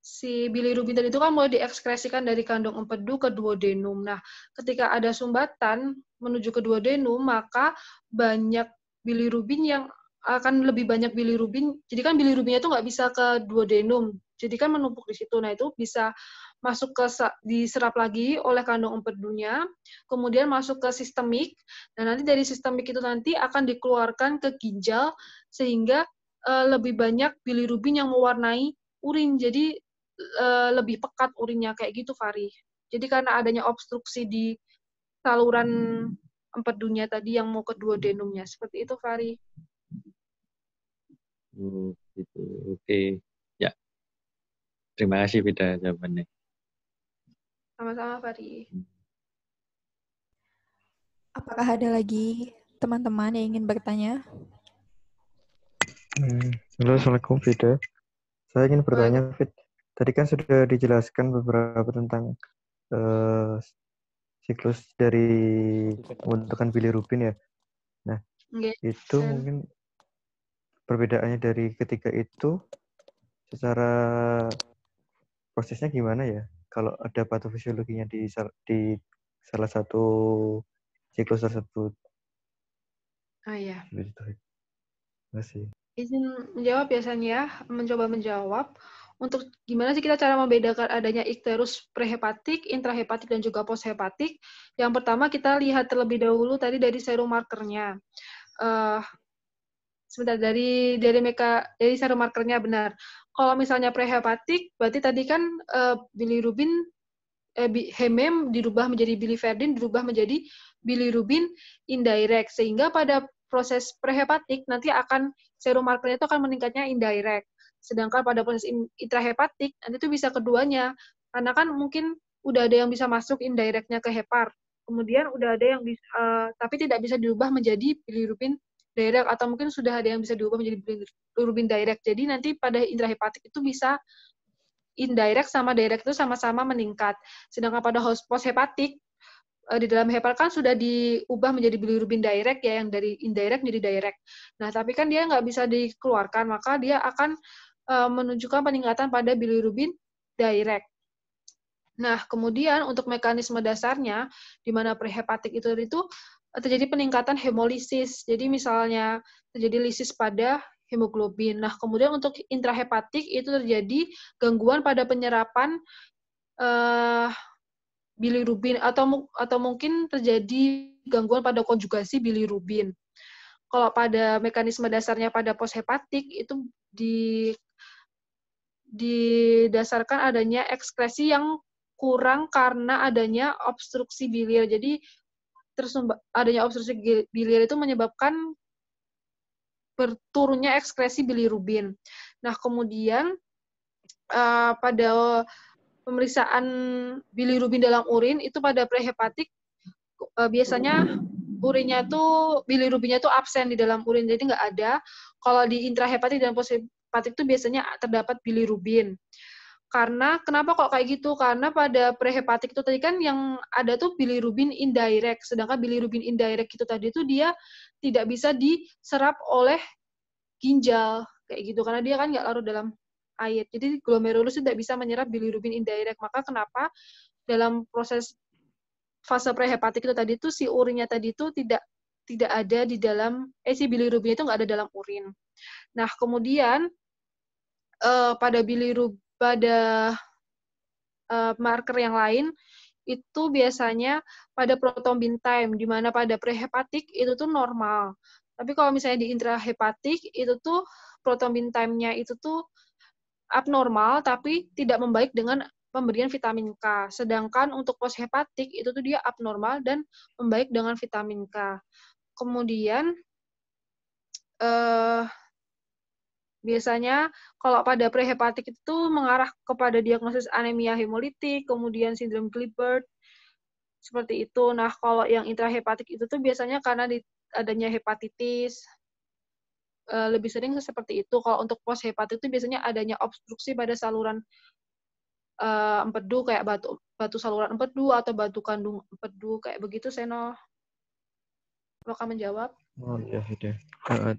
si bilirubin tadi itu kan mulai diekskresikan dari kandung empedu ke duodenum. Nah, ketika ada sumbatan menuju ke duodenum, maka banyak bilirubin yang akan lebih banyak bilirubin. Jadi kan bilirubinnya itu nggak bisa ke duodenum. Jadi kan menumpuk di situ. Nah, itu bisa masuk ke diserap lagi oleh kandung empedunya, kemudian masuk ke sistemik, dan nanti dari sistemik itu nanti akan dikeluarkan ke ginjal sehingga lebih banyak bilirubin yang mewarnai urin. Jadi lebih pekat urinnya kayak gitu, Fari. Jadi karena adanya obstruksi di saluran empedunya tadi yang mau ke duodenumnya. Seperti itu, Fari. Oh, gitu. Oke. Ya, Terima kasih Vida jawabannya. Sama-sama, Fari. Apakah ada lagi teman-teman yang ingin bertanya? Halo, Assalamualaikum Vida. Saya ingin bertanya, Vid. Tadi kan sudah dijelaskan beberapa tentang siklus dari pembentukan bilirubin ya. Nah, itu mungkin perbedaannya dari ketiga itu secara prosesnya gimana ya? Kalau ada patofisiologinya di salah satu siklus tersebut. Oh iya. Terima kasih. Izin menjawab biasanya, mencoba menjawab. Untuk gimana sih kita cara membedakan adanya ikterus prehepatik, intrahepatik, dan juga poshepatik. Yang pertama kita lihat terlebih dahulu tadi dari serum markernya. Sebentar, dari serum markernya benar. Kalau misalnya prehepatik, berarti tadi kan bilirubin, hemem dirubah menjadi biliverdin, dirubah menjadi bilirubin indirect. Sehingga pada proses prehepatik nanti akan serum markernya itu akan meningkatnya indirect. Sedangkan pada proses intrahepatik nanti itu bisa keduanya. Karena kan mungkin udah ada yang bisa masuk indirectnya ke hepar. Kemudian udah ada yang bisa, tapi tidak bisa diubah menjadi bilirubin direct, atau mungkin sudah ada yang bisa diubah menjadi bilirubin direct. Jadi nanti pada intrahepatik itu bisa indirect sama direct itu sama-sama meningkat. Sedangkan pada poshepatik di dalam hepar kan sudah diubah menjadi bilirubin direct ya, yang dari indirect menjadi direct. Nah, tapi kan dia nggak bisa dikeluarkan, maka dia akan menunjukkan peningkatan pada bilirubin direct. Nah, kemudian untuk mekanisme dasarnya, di mana prehepatik itu terjadi peningkatan hemolisis. Jadi misalnya terjadi lisis pada hemoglobin. Nah, kemudian untuk intrahepatik itu terjadi gangguan pada penyerapan bilirubin, atau mungkin terjadi gangguan pada konjugasi bilirubin. Kalau pada mekanisme dasarnya pada poshepatik itu didasarkan adanya ekskresi yang kurang karena adanya obstruksi bilir. Jadi adanya obstruksi bilir itu menyebabkan berturunnya ekskresi bilirubin. Nah, kemudian pada pemeriksaan bilirubin dalam urin itu pada prehepatik biasanya bilirubinnya tuh absen di dalam urin, jadi nggak ada. Kalau di intrahepatik dan poshepatik itu biasanya terdapat bilirubin. Karena kenapa kok kayak gitu? Karena pada prehepatik itu tadi kan yang ada tuh bilirubin indirect, sedangkan bilirubin indirect itu tadi tuh dia tidak bisa diserap oleh ginjal kayak gitu, karena dia kan nggak larut dalam air. Jadi glomerulus tidak bisa menyerap bilirubin indirect. Maka kenapa dalam proses fase prehepatik itu tadi itu si urinnya tadi itu tidak ada di dalam si bilirubin itu nggak ada dalam urin. Nah, kemudian pada marker yang lain itu biasanya pada prothrombin time, di mana pada prehepatik itu tuh normal. Tapi kalau misalnya di intrahepatik itu tuh prothrombin time-nya itu tuh abnormal, tapi tidak membaik dengan pemberian vitamin K. Sedangkan untuk poshepatik itu tuh dia abnormal dan membaik dengan vitamin K. Kemudian biasanya kalau pada prehepatik itu mengarah kepada diagnosis anemia hemolitik, kemudian sindrom Gilbert, seperti itu. Nah, kalau yang intrahepatik itu tuh biasanya karena adanya hepatitis, lebih sering seperti itu. Kalau untuk poshepatik itu biasanya adanya obstruksi pada saluran empedu, kayak batu saluran empedu atau batu kandung empedu, kayak begitu, Seno. Apakah menjawab? Oh iya, sudah.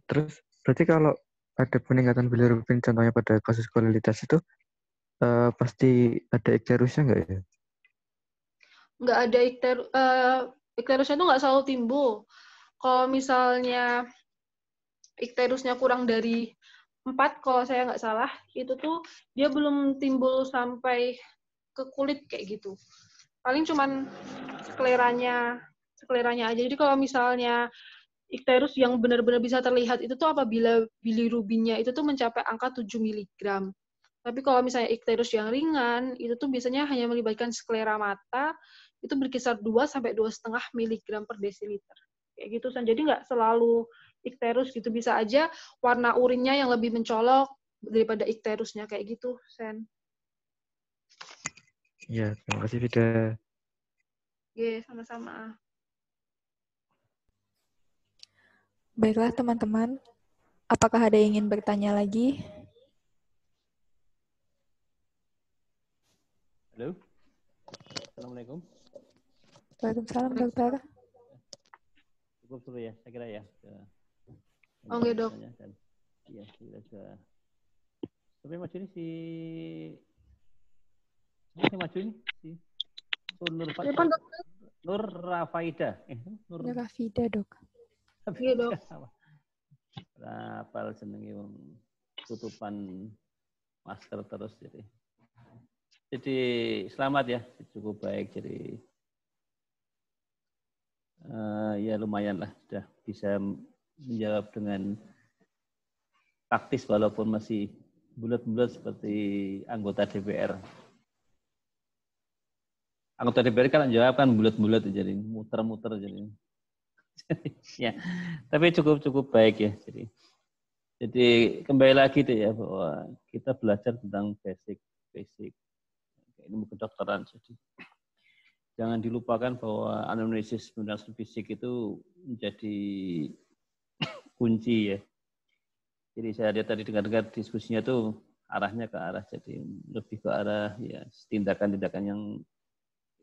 Terus berarti kalau ada peningkatan bilirubin contohnya pada kasus kolelitas itu pasti ada ikterusnya nggak ya? Nggak ada ikterusnya itu nggak selalu timbul. Kalau misalnya ikterusnya kurang dari 4, kalau saya nggak salah, itu tuh dia belum timbul sampai ke kulit kayak gitu. Paling cuman skleranya aja. Jadi kalau misalnya ikterus yang benar-benar bisa terlihat itu tuh apabila bilirubinnya itu tuh mencapai angka 7 mg. Tapi kalau misalnya ikterus yang ringan, itu tuh biasanya hanya melibatkan sklera mata, itu berkisar 2 sampai 2,5 mg per desiliter. Kayak gitu, San. Jadi nggak selalu ikterus gitu. Bisa aja warna urinnya yang lebih mencolok daripada ikterusnya, kayak gitu, Sen. Ya, terima kasih Vida. Oke, sama-sama. Baiklah teman-teman, apakah ada yang ingin bertanya lagi? Halo. Assalamualaikum. Waalaikumsalam dokter. Cukup dulu ya, saya kira ya. Oke, Dok. Iya, sudah. Tapi maju ini si maju ini si Nur Rafaida. Nur Rafida, Dok. Iya, Dok. Rapal senengi wong tutupan masker terus jadi. Jadi selamat ya, cukup baik. Jadi ya lumayan lah, sudah bisa menjawab dengan taktis walaupun masih bulat-bulat seperti anggota DPR. Anggota DPR kan jawab kan bulat-bulat jadi muter-muter jadi. Ya, tapi cukup baik ya. Jadi kembali lagi tuh ya bahwa kita belajar tentang basic ilmu kedokteran. Jadi jangan dilupakan bahwa anamnesis menggunakan fisik itu menjadi kunci ya. Jadi saya lihat tadi dengar diskusinya tuh arahnya ke arah jadi lebih ke arah ya tindakan-tindakan yang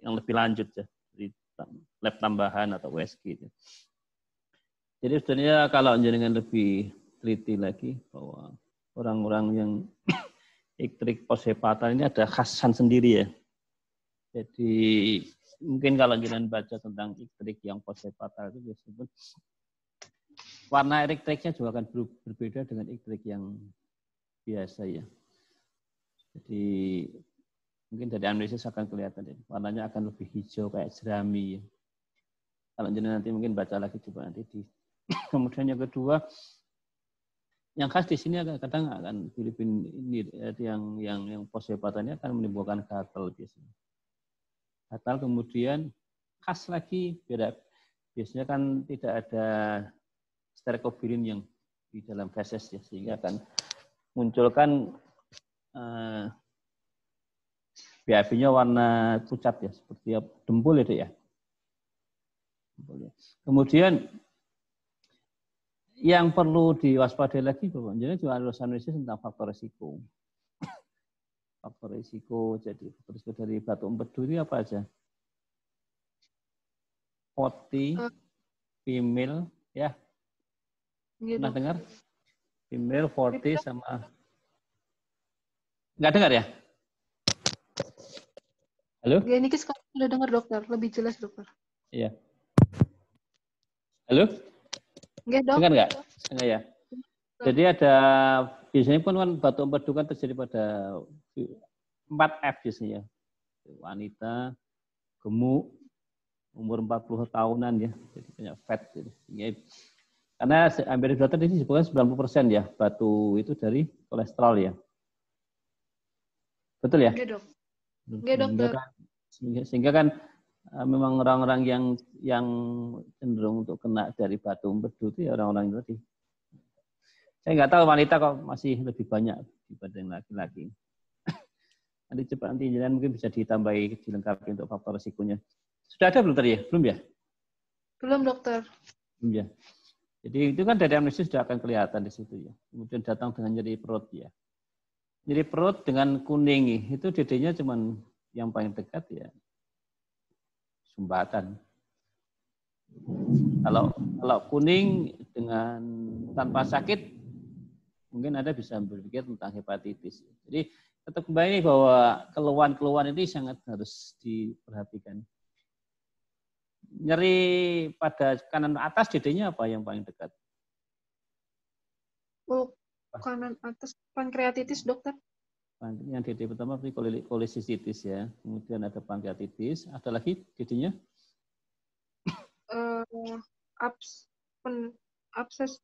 lebih lanjut ya, dari lab tambahan atau USG itu. Jadi sebenarnya kalau jenengan lebih teliti lagi bahwa orang-orang yang iktrik poshepatan ini ada khasan sendiri ya. Jadi mungkin kalau jenengan baca tentang iktrik yang poshepatan itu disebut warna iktrik-nya juga akan berbeda dengan iktrik yang biasa ya. Jadi mungkin dari analisis akan kelihatan ya. Warnanya akan lebih hijau kayak jerami ya. Kalau jenengan nanti mungkin baca lagi coba nanti di. Kemudian yang kedua, yang khas di sini kadang akan Filipina ini yang poshepatannya akan menimbulkan gatal biasanya. Gatal kemudian khas lagi beda. Biasanya kan tidak ada stercobilin yang di dalam feses ya, sehingga akan munculkan BAB-nya warna pucat ya, seperti dempul itu ya. Kemudian yang perlu diwaspadai lagi, Bapak, jadi juga harus analisis tentang faktor risiko. Faktor risiko, jadi faktor risiko dari batu empedu ini apa aja? Poti, female, ya. Pernah dengar? Female, 40 sama... Nggak dengar ya? Halo? Ini sekarang sudah dengar dokter, lebih jelas dokter. Iya. Halo? Nggak, Dok. Dengar nggak? Dengar ya. Jadi ada biasanya pun kan batu empedu kan terjadi pada 4F biasanya. Wanita, gemuk, umur 40 tahunan ya. Jadi banyak fat. Gitu. Karena hampir dokter ini disebutkan 90% ya batu itu dari kolesterol ya. Betul ya? Nggak, Dok. Nggak, dokter. Sehingga kan memang orang-orang yang cenderung untuk kena dari batu empedu itu ya orang-orang itu tadi. Saya nggak tahu wanita kok masih lebih banyak dibanding laki-laki. Nanti jangan mungkin bisa ditambahi dilengkapi untuk faktor risikonya. Sudah ada belum tadi ya? Belum ya? Belum dokter. Belum ya. Jadi itu kan dari anamnesis sudah akan kelihatan di situ ya. Kemudian datang dengan nyeri perut ya. Nyeri perut dengan kuning itu DD-nya cuman yang paling dekat ya sumbatan. Kalau kuning dengan tanpa sakit, mungkin Anda bisa berpikir tentang hepatitis. Jadi tetap kembali bahwa keluhan-keluhan ini sangat harus diperhatikan. Nyeri pada kanan atas DD-nya apa yang paling dekat? Oh, kanan atas pankreatitis dokter. Yang DD pertama kolesistitis ya, kemudian ada pankreatitis, ada lagi DD-nya? Abses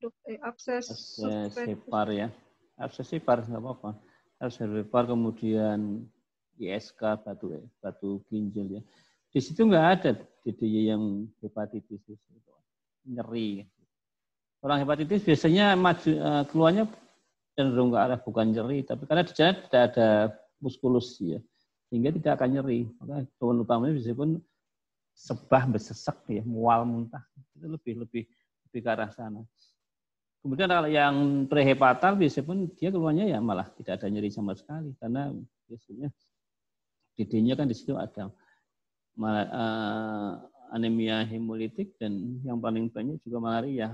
separ ya, abses separ nggak apa-apa, abses separ kemudian ISK batu ginjal ya, di situ nggak ada DD yang hepatitis nyeri. Orang hepatitis biasanya keluarnya cenderung ke arah bukan nyeri, tapi karena di sana tidak ada muskulus ya, sehingga tidak akan nyeri. Maka keluhan utamanya biasanya sebah, besesek, ya, mual, muntah, itu lebih ke arah sana. Kemudian kalau yang prehepatal biasanya pun dia keluarnya ya malah tidak ada nyeri sama sekali karena biasanya DD-nya kan di situ ada anemia hemolitik dan yang paling banyak juga malaria.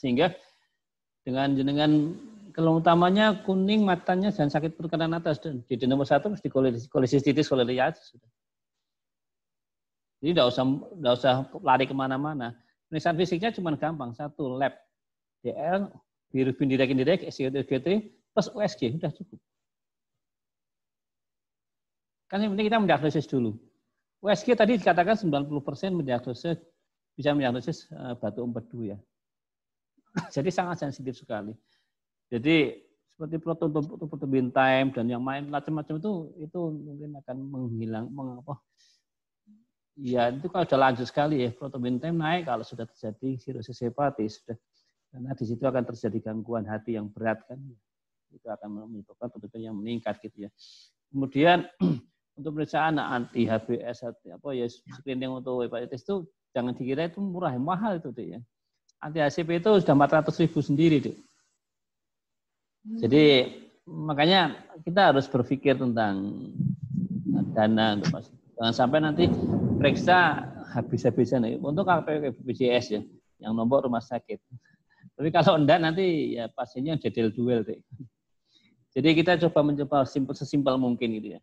Sehingga dengan keluhan utamanya kuning matanya dan sakit perut kanan atas dan DD nomor 1 mesti kolesistitis filariasis sudah. Jadi tidak usah lari kemana-mana. Pemeriksaan fisiknya cuma gampang, satu lab DL, bilirubin direct indirect, SGT, plus USG, sudah cukup. Kan yang penting kita mendiagnosis dulu. USG tadi dikatakan 90% bisa mendiagnosis batu empedu ya. Jadi sangat sensitif sekali. Jadi seperti protonin time dan yang main macam-macam itu mungkin akan menghilang, ya itu kalau sudah lanjut sekali ya, protonin time naik kalau sudah terjadi sirosis hepatis, karena di situ akan terjadi gangguan hati yang berat kan, itu akan menyebabkan protonin yang meningkat gitu ya. Kemudian untuk pemeriksaan anti HBS, screening untuk hepatitis itu jangan dikira itu murah, mahal itu deh ya. Anti HCP itu sudah 400.000 sendiri deh. Jadi makanya kita harus berpikir tentang dana untuk pasien. Jangan sampai nanti periksa habis-habisan untuk BPJS ya, yang nombor rumah sakit. Tapi kalau enggak nanti ya pasiennya dedel duel deh. Jadi kita mencoba sesimpel mungkin gitu ya.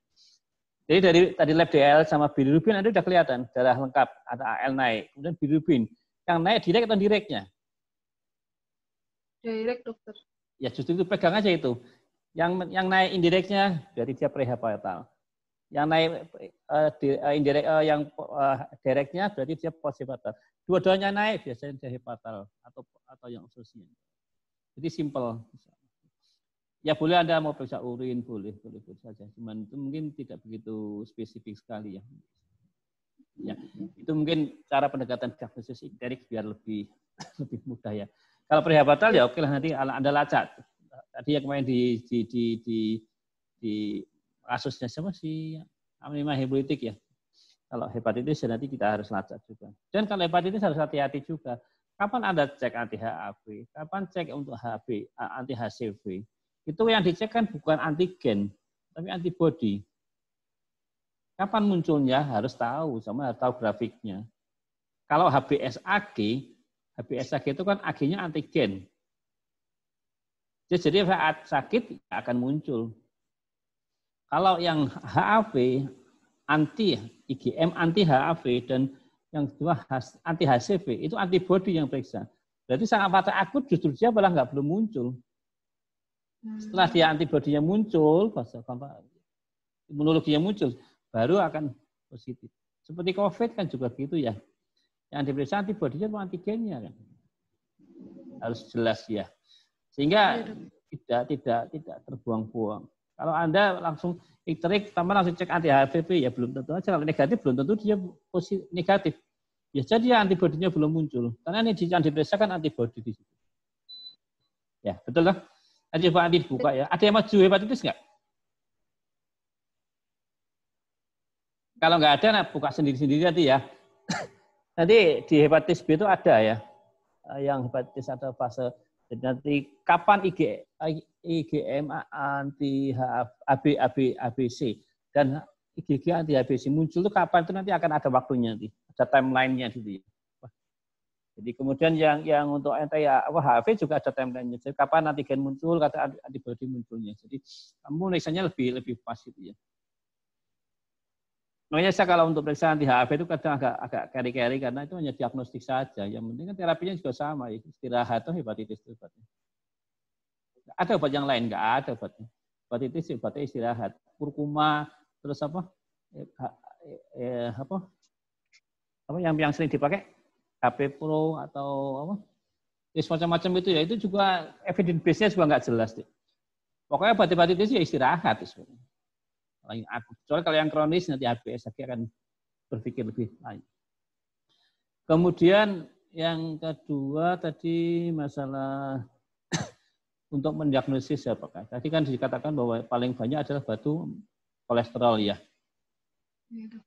Jadi dari tadi lab DL sama bilirubin ada udah kelihatan darah lengkap, ada AL naik, kemudian bilirubin yang naik direct atau directnya? Direct dokter. Ya justru itu pegang aja itu. Yang naik indirectnya dari dia prehepatal. Yang naik directnya berarti dia poshepatal. Dua-duanya naik biasanya dia hepatal atau yang sosial. Jadi simple. Ya boleh Anda mau periksa urin, boleh saja. Cuman itu mungkin tidak begitu spesifik sekali ya. Ya, itu mungkin cara pendekatan diagnosis ikterik biar lebih mudah ya. Kalau prehepatal ya oke lah nanti Anda lacak. Tadi yang kemarin di kasusnya siapa sih? Anemia hemolitik ya. Kalau hepatitis ya nanti kita harus lacak juga. Dan kalau hepatitis harus hati-hati juga. Kapan Anda cek anti HAV? Kapan cek untuk anti HCV? Itu yang dicek kan bukan antigen, tapi antibody. Kapan munculnya harus tahu, sama harus tahu grafiknya. Kalau HBsAg itu kan Ag-nya antigen. Jadi saat sakit akan muncul. Kalau yang HAV, anti IgM, anti HAV, dan yang kedua anti HCV, itu antibody yang periksa. Berarti saat fase akut justru dia malah belum muncul. Setelah dia antibodinya muncul, imunologinya muncul, baru akan positif. Seperti COVID kan juga gitu ya. Yang diperiksa antibodinya atau antigennya kan. Harus jelas ya. Sehingga tidak terbuang-buang. Kalau Anda langsung ikterik, tambah langsung cek anti HPV ya belum tentu aja. Kalau negatif belum tentu dia positif negatif. Ya jadi antibodinya belum muncul. Karena ini yang diperiksa kan antibodi di situ. Ya betul lah. Nanti coba Andi buka ya. Ada yang maju hepatitis nggak? Kalau nggak ada, nah, buka sendiri-sendiri nanti ya. Nanti di hepatitis B itu ada ya. Yang hepatitis ada fase. Jadi nanti kapan IgM anti ABC dan IgG anti ABC muncul itu kapan itu nanti akan ada waktunya nanti. Ada timeline-nya gitu ya. Jadi kemudian yang untuk HIV juga ada timeline-nya. Jadi kapan antigen muncul, kata antibody munculnya. Jadi kamu lisannya lebih pas gitu ya. Makanya saya kalau untuk periksa anti HIV itu kadang agak carry karena itu hanya diagnostik saja. Yang penting kan terapinya juga sama, ya. Istirahat atau hepatitis itu obatnya. Ada obat yang lain? Nggak ada obatnya. Hepatitis obatnya istirahat. Kurkuma, terus apa yang sering dipakai? HP Pro atau apa? Ya semacam-macam itu ya. Itu juga evidence base-nya juga nggak jelas. Deh. Pokoknya obat hepatitis ya istirahat. Soalnya kalau yang kronis nanti HBs akan berpikir lebih lain. Kemudian yang kedua tadi masalah untuk mendiagnosis apakah. Tadi kan dikatakan bahwa paling banyak adalah batu kolesterol ya. Iya, Dok.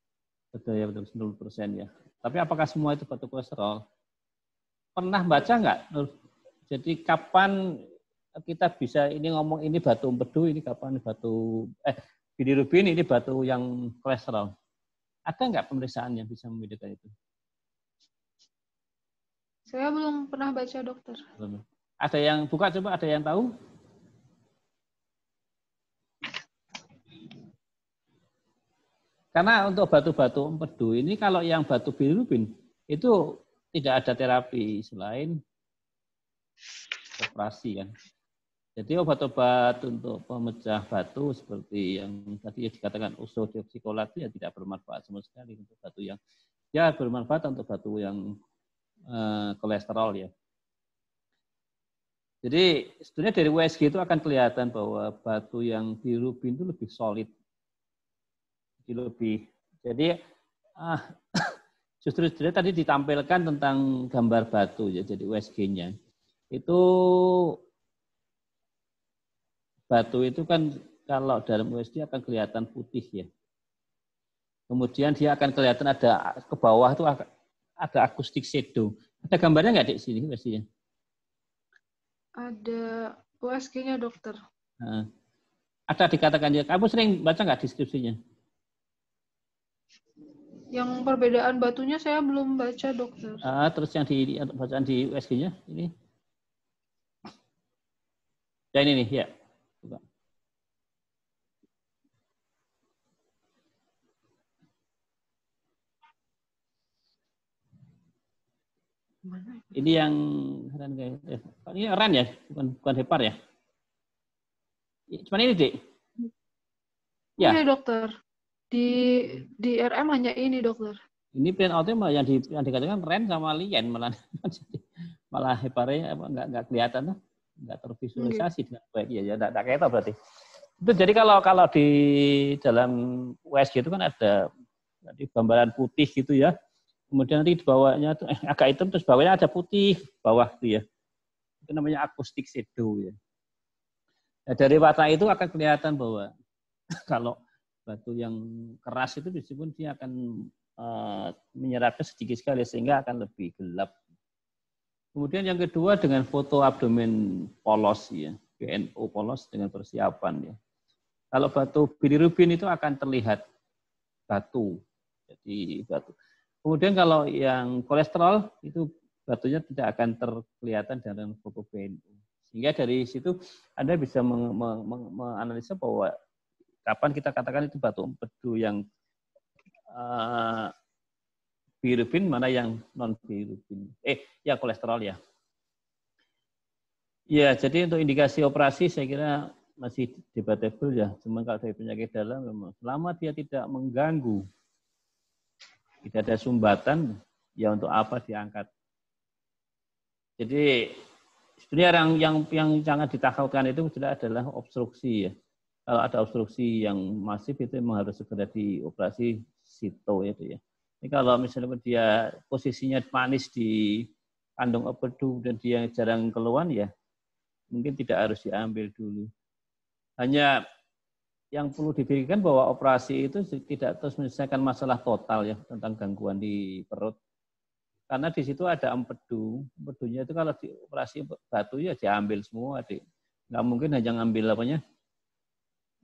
Betul ya, betul 90% ya. Tapi apakah semua itu batu kolesterol? Pernah baca nggak, Nur? Jadi kapan kita bisa ini ngomong ini batu empedu, ini kapan batu bilirubin, ini batu yang kolesterol? Ada nggak pemeriksaan yang bisa membedakan itu? Saya belum pernah baca, dokter. Belum. Ada yang buka coba, ada yang tahu? Karena untuk batu-batu empedu ini kalau yang batu bilirubin itu tidak ada terapi selain operasi kan. Jadi obat-obat untuk pemecah batu seperti yang tadi dikatakan ursodeoxycholat itu ya tidak bermanfaat sama sekali untuk batu yang ya bermanfaat untuk batu yang kolesterol ya. Jadi sebenarnya dari USG itu akan kelihatan bahwa batu yang bilirubin itu lebih solid. Jadi justru tadi ditampilkan tentang gambar batu ya, jadi USG-nya itu batu itu kan kalau dalam USG akan kelihatan putih ya. Kemudian dia akan kelihatan ada ke bawah itu ada acoustic shadow. Ada gambarnya nggak di sini USG-nya? Ada USG-nya, dokter. Nah, ada dikatakan ya. Kamu sering baca nggak deskripsinya? Yang perbedaan batunya saya belum baca, dokter. Terus yang bacaan di USG-nya ini? Ya ini nih, ya. Coba. Ini yang ini ran ya, bukan hepar ya? Cuman ini, Dik. Ya. Iya, dokter. Di RM hanya ini, dokter. Ini plan out-nya yang dikatakan ren sama lien malah heparnya nggak kelihatan, nggak tervisualisasi dengan baik ya, nggak kayak itu berarti. Itu jadi kalau di dalam USG itu kan ada gambaran putih gitu ya. Kemudian nanti di bawahnya tuh agak hitam terus bawahnya ada putih bawah itu ya. Itu namanya acoustic shadow ya. Nah, dari warna itu akan kelihatan bahwa kalau batu yang keras itu meskipun dia akan menyerapnya sedikit sekali sehingga akan lebih gelap. Kemudian yang kedua dengan foto abdomen polos ya, BNO polos dengan persiapan ya. Kalau batu bilirubin itu akan terlihat batu. Jadi batu. Kemudian kalau yang kolesterol itu batunya tidak akan terkelihatan dalam foto BNO. Sehingga dari situ Anda bisa menganalisa bahwa kapan kita katakan itu batu empedu yang bilirubin, mana yang non bilirubin. Ya kolesterol ya. Ya, jadi untuk indikasi operasi saya kira masih debatable ya. Cuma kalau dari penyakit dalam memang selama dia tidak mengganggu, tidak ada sumbatan, ya untuk apa diangkat. Jadi sebenarnya yang sangat ditakutkan itu adalah obstruksi ya. Kalau ada obstruksi yang masif itu memang harus segera dioperasi sito itu ya. Ini kalau misalnya dia posisinya manis di kandung empedu dan dia jarang keluar ya, mungkin tidak harus diambil dulu. Hanya yang perlu dipikirkan bahwa operasi itu tidak terus menyelesaikan masalah total ya tentang gangguan di perut. Karena di situ ada empedu. Empedunya itu kalau dioperasi batu ya diambil semua, nggak mungkin hanya ngambil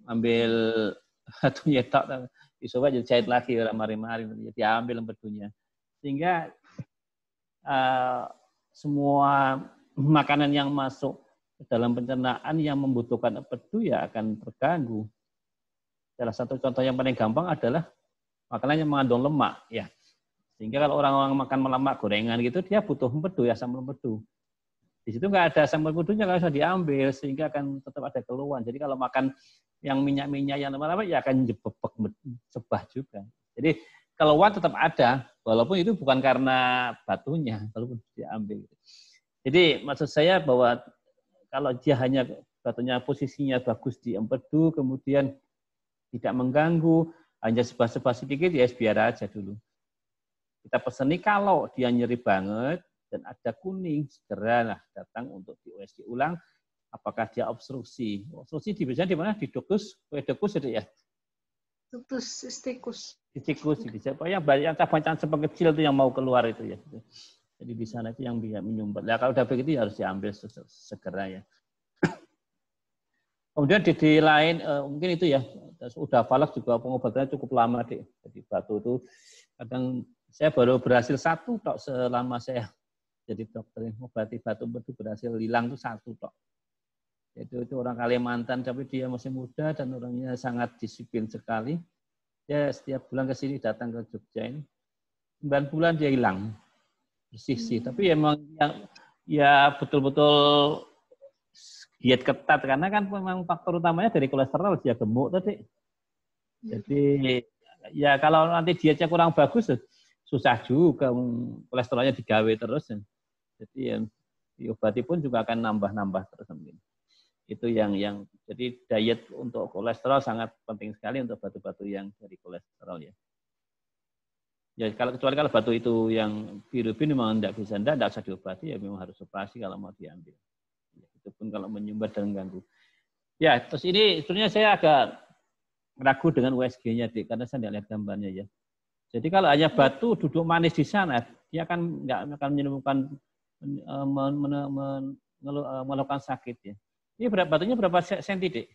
ambil batunya tak dicoba jadi jahit lagi orang mari-mari diambil empedunya. Sehingga semua makanan yang masuk ke dalam pencernaan yang membutuhkan empedu ya akan terganggu. Salah satu contoh yang paling gampang adalah makanan yang mengandung lemak ya. Sehingga kalau orang-orang makan lemak gorengan gitu dia butuh empedu ya, asam empedu. Di situ nggak ada asam empedunya, nggak usah diambil sehingga akan tetap ada keluhan. Jadi kalau makan yang minyak-minyak yang lama-lama ya akan jebah juga. Jadi keluhan tetap ada walaupun itu bukan karena batunya, walaupun diambil. Jadi maksud saya bahwa kalau dia hanya batunya posisinya bagus di empedu kemudian tidak mengganggu, hanya sebah-sebah sedikit, ya biar aja dulu. Kita peseni kalau dia nyeri banget dan ada kuning, segeralah datang untuk di USG ulang. Apakah dia obstruksi? Obstruksi biasanya di mana? Di ductus, ductus itu ya. Sistikus. Sistikus gitu. Pokoknya yang cabang-cabang kecil itu yang mau keluar itu ya. Jadi di sana itu yang bisa menyumbat. Nah, kalau udah begitu ya harus diambil segera ya. Kemudian di lain mungkin itu ya, udah falak juga pengobatannya cukup lama deh. Jadi batu itu kadang saya baru berhasil 1 tok selama saya jadi dokter. Mengobati batu itu berhasil hilang tuh 1 tok. Itu orang Kalimantan tapi dia masih muda dan orangnya sangat disiplin sekali. Dia setiap bulan ke sini datang ke Jogja ini. 9 bulan dia hilang. Bersih sih. Tapi emang ya betul-betul diet ketat karena kan memang faktor utamanya dari kolesterol dia gemuk tadi. Jadi ya kalau nanti dietnya kurang bagus susah juga kolesterolnya digawe terus. Jadi ya, diobati pun juga akan nambah-nambah terus mungkin. Itu yang jadi diet untuk kolesterol sangat penting sekali untuk batu-batu yang dari kolesterol ya. Ya kecuali kalau batu itu yang bilirubin memang tidak usah diobati ya memang harus operasi kalau mau diambil. Itu pun kalau menyumbat dan mengganggu. Ya, terus ini sebenarnya saya agak ragu dengan USG-nya, Dik, karena saya tidak lihat gambarnya ya. Jadi kalau hanya batu duduk manis di sana, dia akan nggak akan menyebabkan melakukan sakit ya. Ini batunya berapa senti, Dik?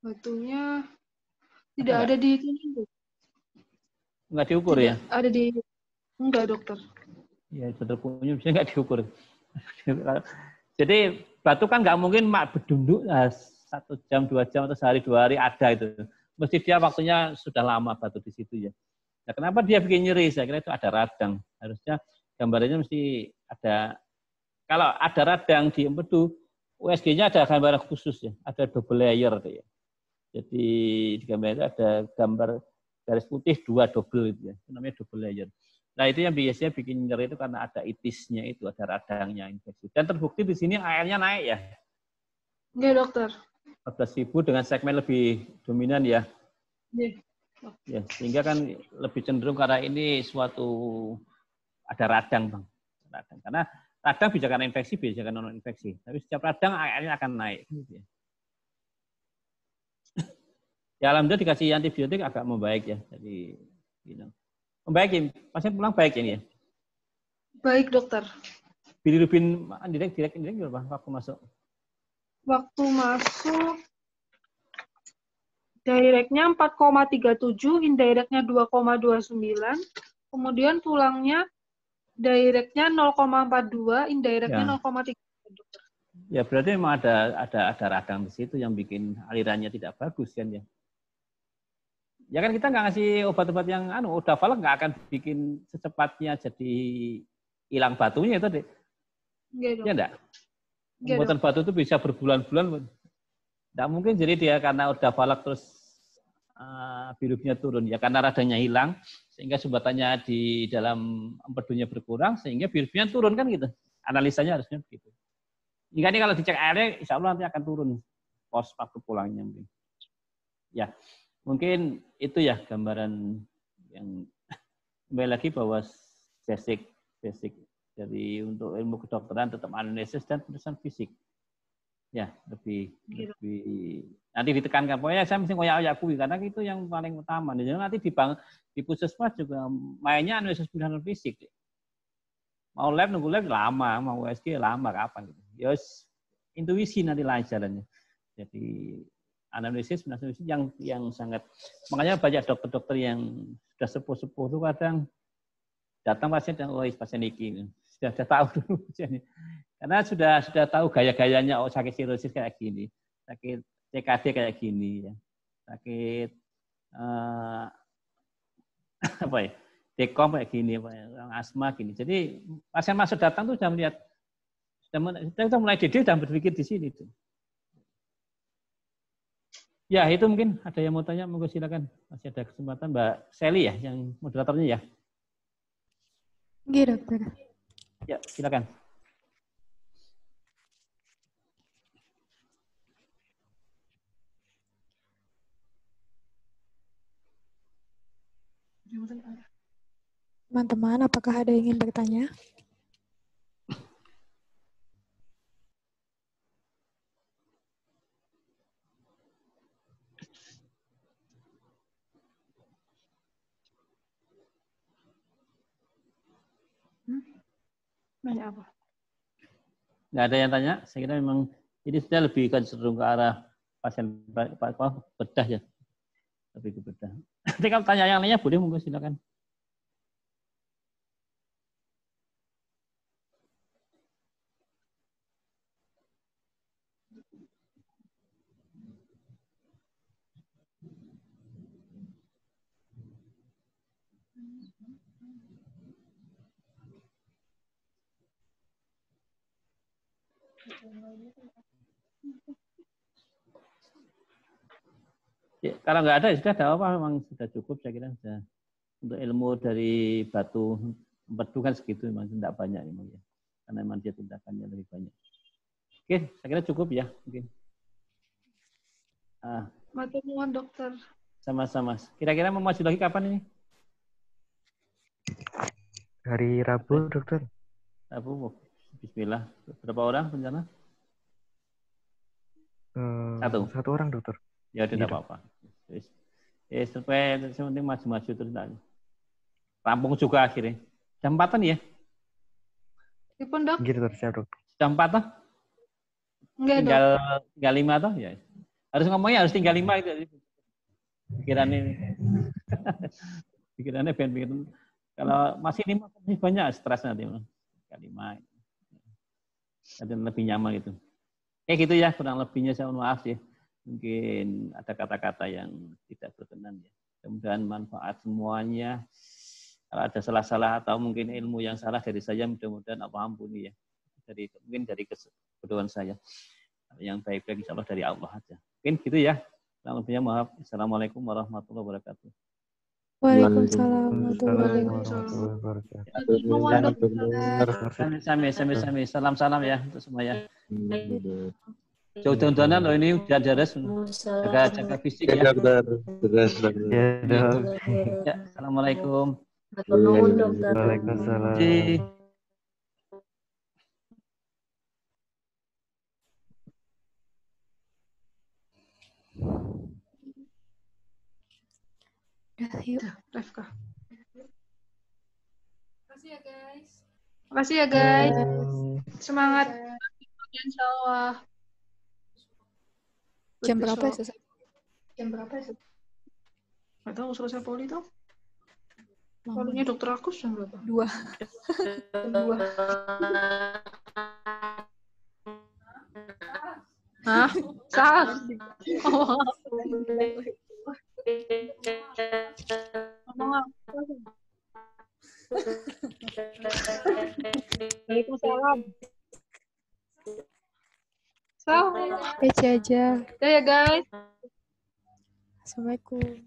Batunya tidak ada di sini. Nggak diukur ya? Ada di enggak, dokter. Ya, dokter punya bisa nggak diukur. Jadi batu kan nggak mungkin berdunduk 1 jam, 2 jam atau sehari 2 hari ada itu. Mesti dia waktunya sudah lama batu di situ ya. Nah, kenapa dia bikin nyeri? Saya kira itu ada radang. Harusnya gambarnya mesti ada. Kalau ada radang di empedu, USG-nya ada gambar khusus ya. Ada double layer tuh ya. Jadi di gambar itu ada gambar garis putih 2 double itu ya. Itu namanya double layer. Nah, itu yang biasanya bikin nyeri itu karena ada itisnya itu, ada radangnya infeksi. Dan terbukti di sini airnya naik ya. Enggak, dokter. 14.000 dengan segmen lebih dominan ya. Iya. Ya, sehingga kan lebih cenderung karena ini suatu ada radang, Bang. Radang. Karena radang bisa karena infeksi, bisa karena non infeksi. Tapi setiap radang airnya akan naik gitu ya. Ya alhamdulillah dikasih antibiotik agak membaik ya. Jadi membaik, pasien pulang baik ini ya. Baik, dokter. Bilirubin direct berapa waktu masuk? Waktu masuk directnya 4,37, indirectnya 2,29. Kemudian pulangnya directnya 0,42, indirectnya 0,3. Ya berarti memang ada radang di situ yang bikin alirannya tidak bagus kan ya. Ya kan kita nggak ngasih obat-obat yang udah falak nggak akan bikin secepatnya jadi hilang batunya itu deh. Ya enggak? Pembuatan batu itu bisa berbulan-bulan. Nggak mungkin jadi dia karena udah falak terus bilirubinnya turun. Ya karena radangnya hilang sehingga sumbatannya di dalam empedunya berkurang sehingga bilirubinnya turun kan gitu. Analisanya harusnya begitu. Hingga ini kalau dicek airnya insya Allah nanti akan turun pos waktu pulangnya. Ya. Mungkin itu ya gambaran yang kembali lagi bahwa basic dari untuk ilmu kedokteran tetap analisis dan putusan fisik. Ya, lebih nanti ditekankan. Pokoknya saya mesti ngoyak-ngoyak kuwi karena itu yang paling utama. Dan nanti di puskesmas juga mainnya analisis putusan fisik. Mau lab nunggu lab lama, mau USG lama kapan gitu. Ya intuisi nanti lain jalannya. Jadi analisis yang sangat, makanya banyak dokter-dokter yang sudah sepuh-sepuh itu kadang datang pasien dan pasien ini sudah tahu dulu karena sudah tahu gaya-gayanya sakit sirosis kayak gini, sakit CKD kayak gini ya, sakit apa ya dekom kayak gini, asma gini. Jadi pasien masuk datang tuh sudah melihat sudah mulai dan berpikir di sini tuh. Ya, itu mungkin ada yang mau tanya, monggo silakan. Masih ada kesempatan Mbak Sally ya, yang moderatornya ya. Iya, dokter. Ya, silakan. Teman-teman, apakah ada yang ingin bertanya? Nanya apa? Nggak ada yang tanya. Saya kira memang ini sudah lebih cenderung ke arah pasien bedah ya. Lebih ke bedah. Nanti kalau tanya yang lainnya boleh, monggo silakan. Ya, kalau nggak ada ya sudah ada apa, memang sudah cukup saya kira sudah. Untuk ilmu dari batu empedu kan segitu, memang tidak banyak memang ya. Karena memang dia tindakannya lebih banyak. Oke, saya kira cukup ya mungkin. Matur nuwun dokter. Sama-sama. Kira-kira mau maju lagi kapan ini? Hari Rabu, dokter. Rabu, bismillah. Berapa orang rencana? Satu orang, dokter. Ya tidak apa-apa. Supaya yang penting maju-maju terus. Rampung juga akhirnya. Jam 4-an ya? Ipun dok? Gitu, siap dok. Jam 4 toh? Enggak tinggal, dok. Tinggal 5 toh? Ya. Harus ngomongnya harus tinggal 5 itu. Pikirannya ini. Pikirannya bikin. Kalau masih 5 masih banyak stres nanti. Tinggal 5. Nanti lebih nyaman gitu. Gitu ya, kurang lebihnya saya mohon maaf ya. Mungkin ada kata-kata yang tidak berkenan ya. Mudah-mudahan manfaat semuanya. Kalau ada salah-salah atau mungkin ilmu yang salah dari saya, mudah-mudahan Allah ampuni ya. Mungkin dari kebodohan saya. Yang baik-baik insya Allah dari Allah aja. Mungkin gitu ya. Kurang lebihnya maaf. Assalamualaikum warahmatullahi wabarakatuh. Waalaikumsalam warahmatullahi wabarakatuh. Sami. Salam-salam ya untuk semua ya. Jauh-jauhan loh ini udah deres. Jaga fisik ya. Ya, assalamualaikum. Waalaikumsalam. Udah, yuk. Rafka. Makasih ya guys. Makasih ya guys. Semangat. Insyaallah. Jam berapa ya selesai? Nggak tahu selesai poli tuh. Polinya dokter Agus jam berapa? 2. Jam 2. Hah? Salah. Ngomong apa? Waalaikumsalam. Ece aja. Ya guys. Assalamualaikum.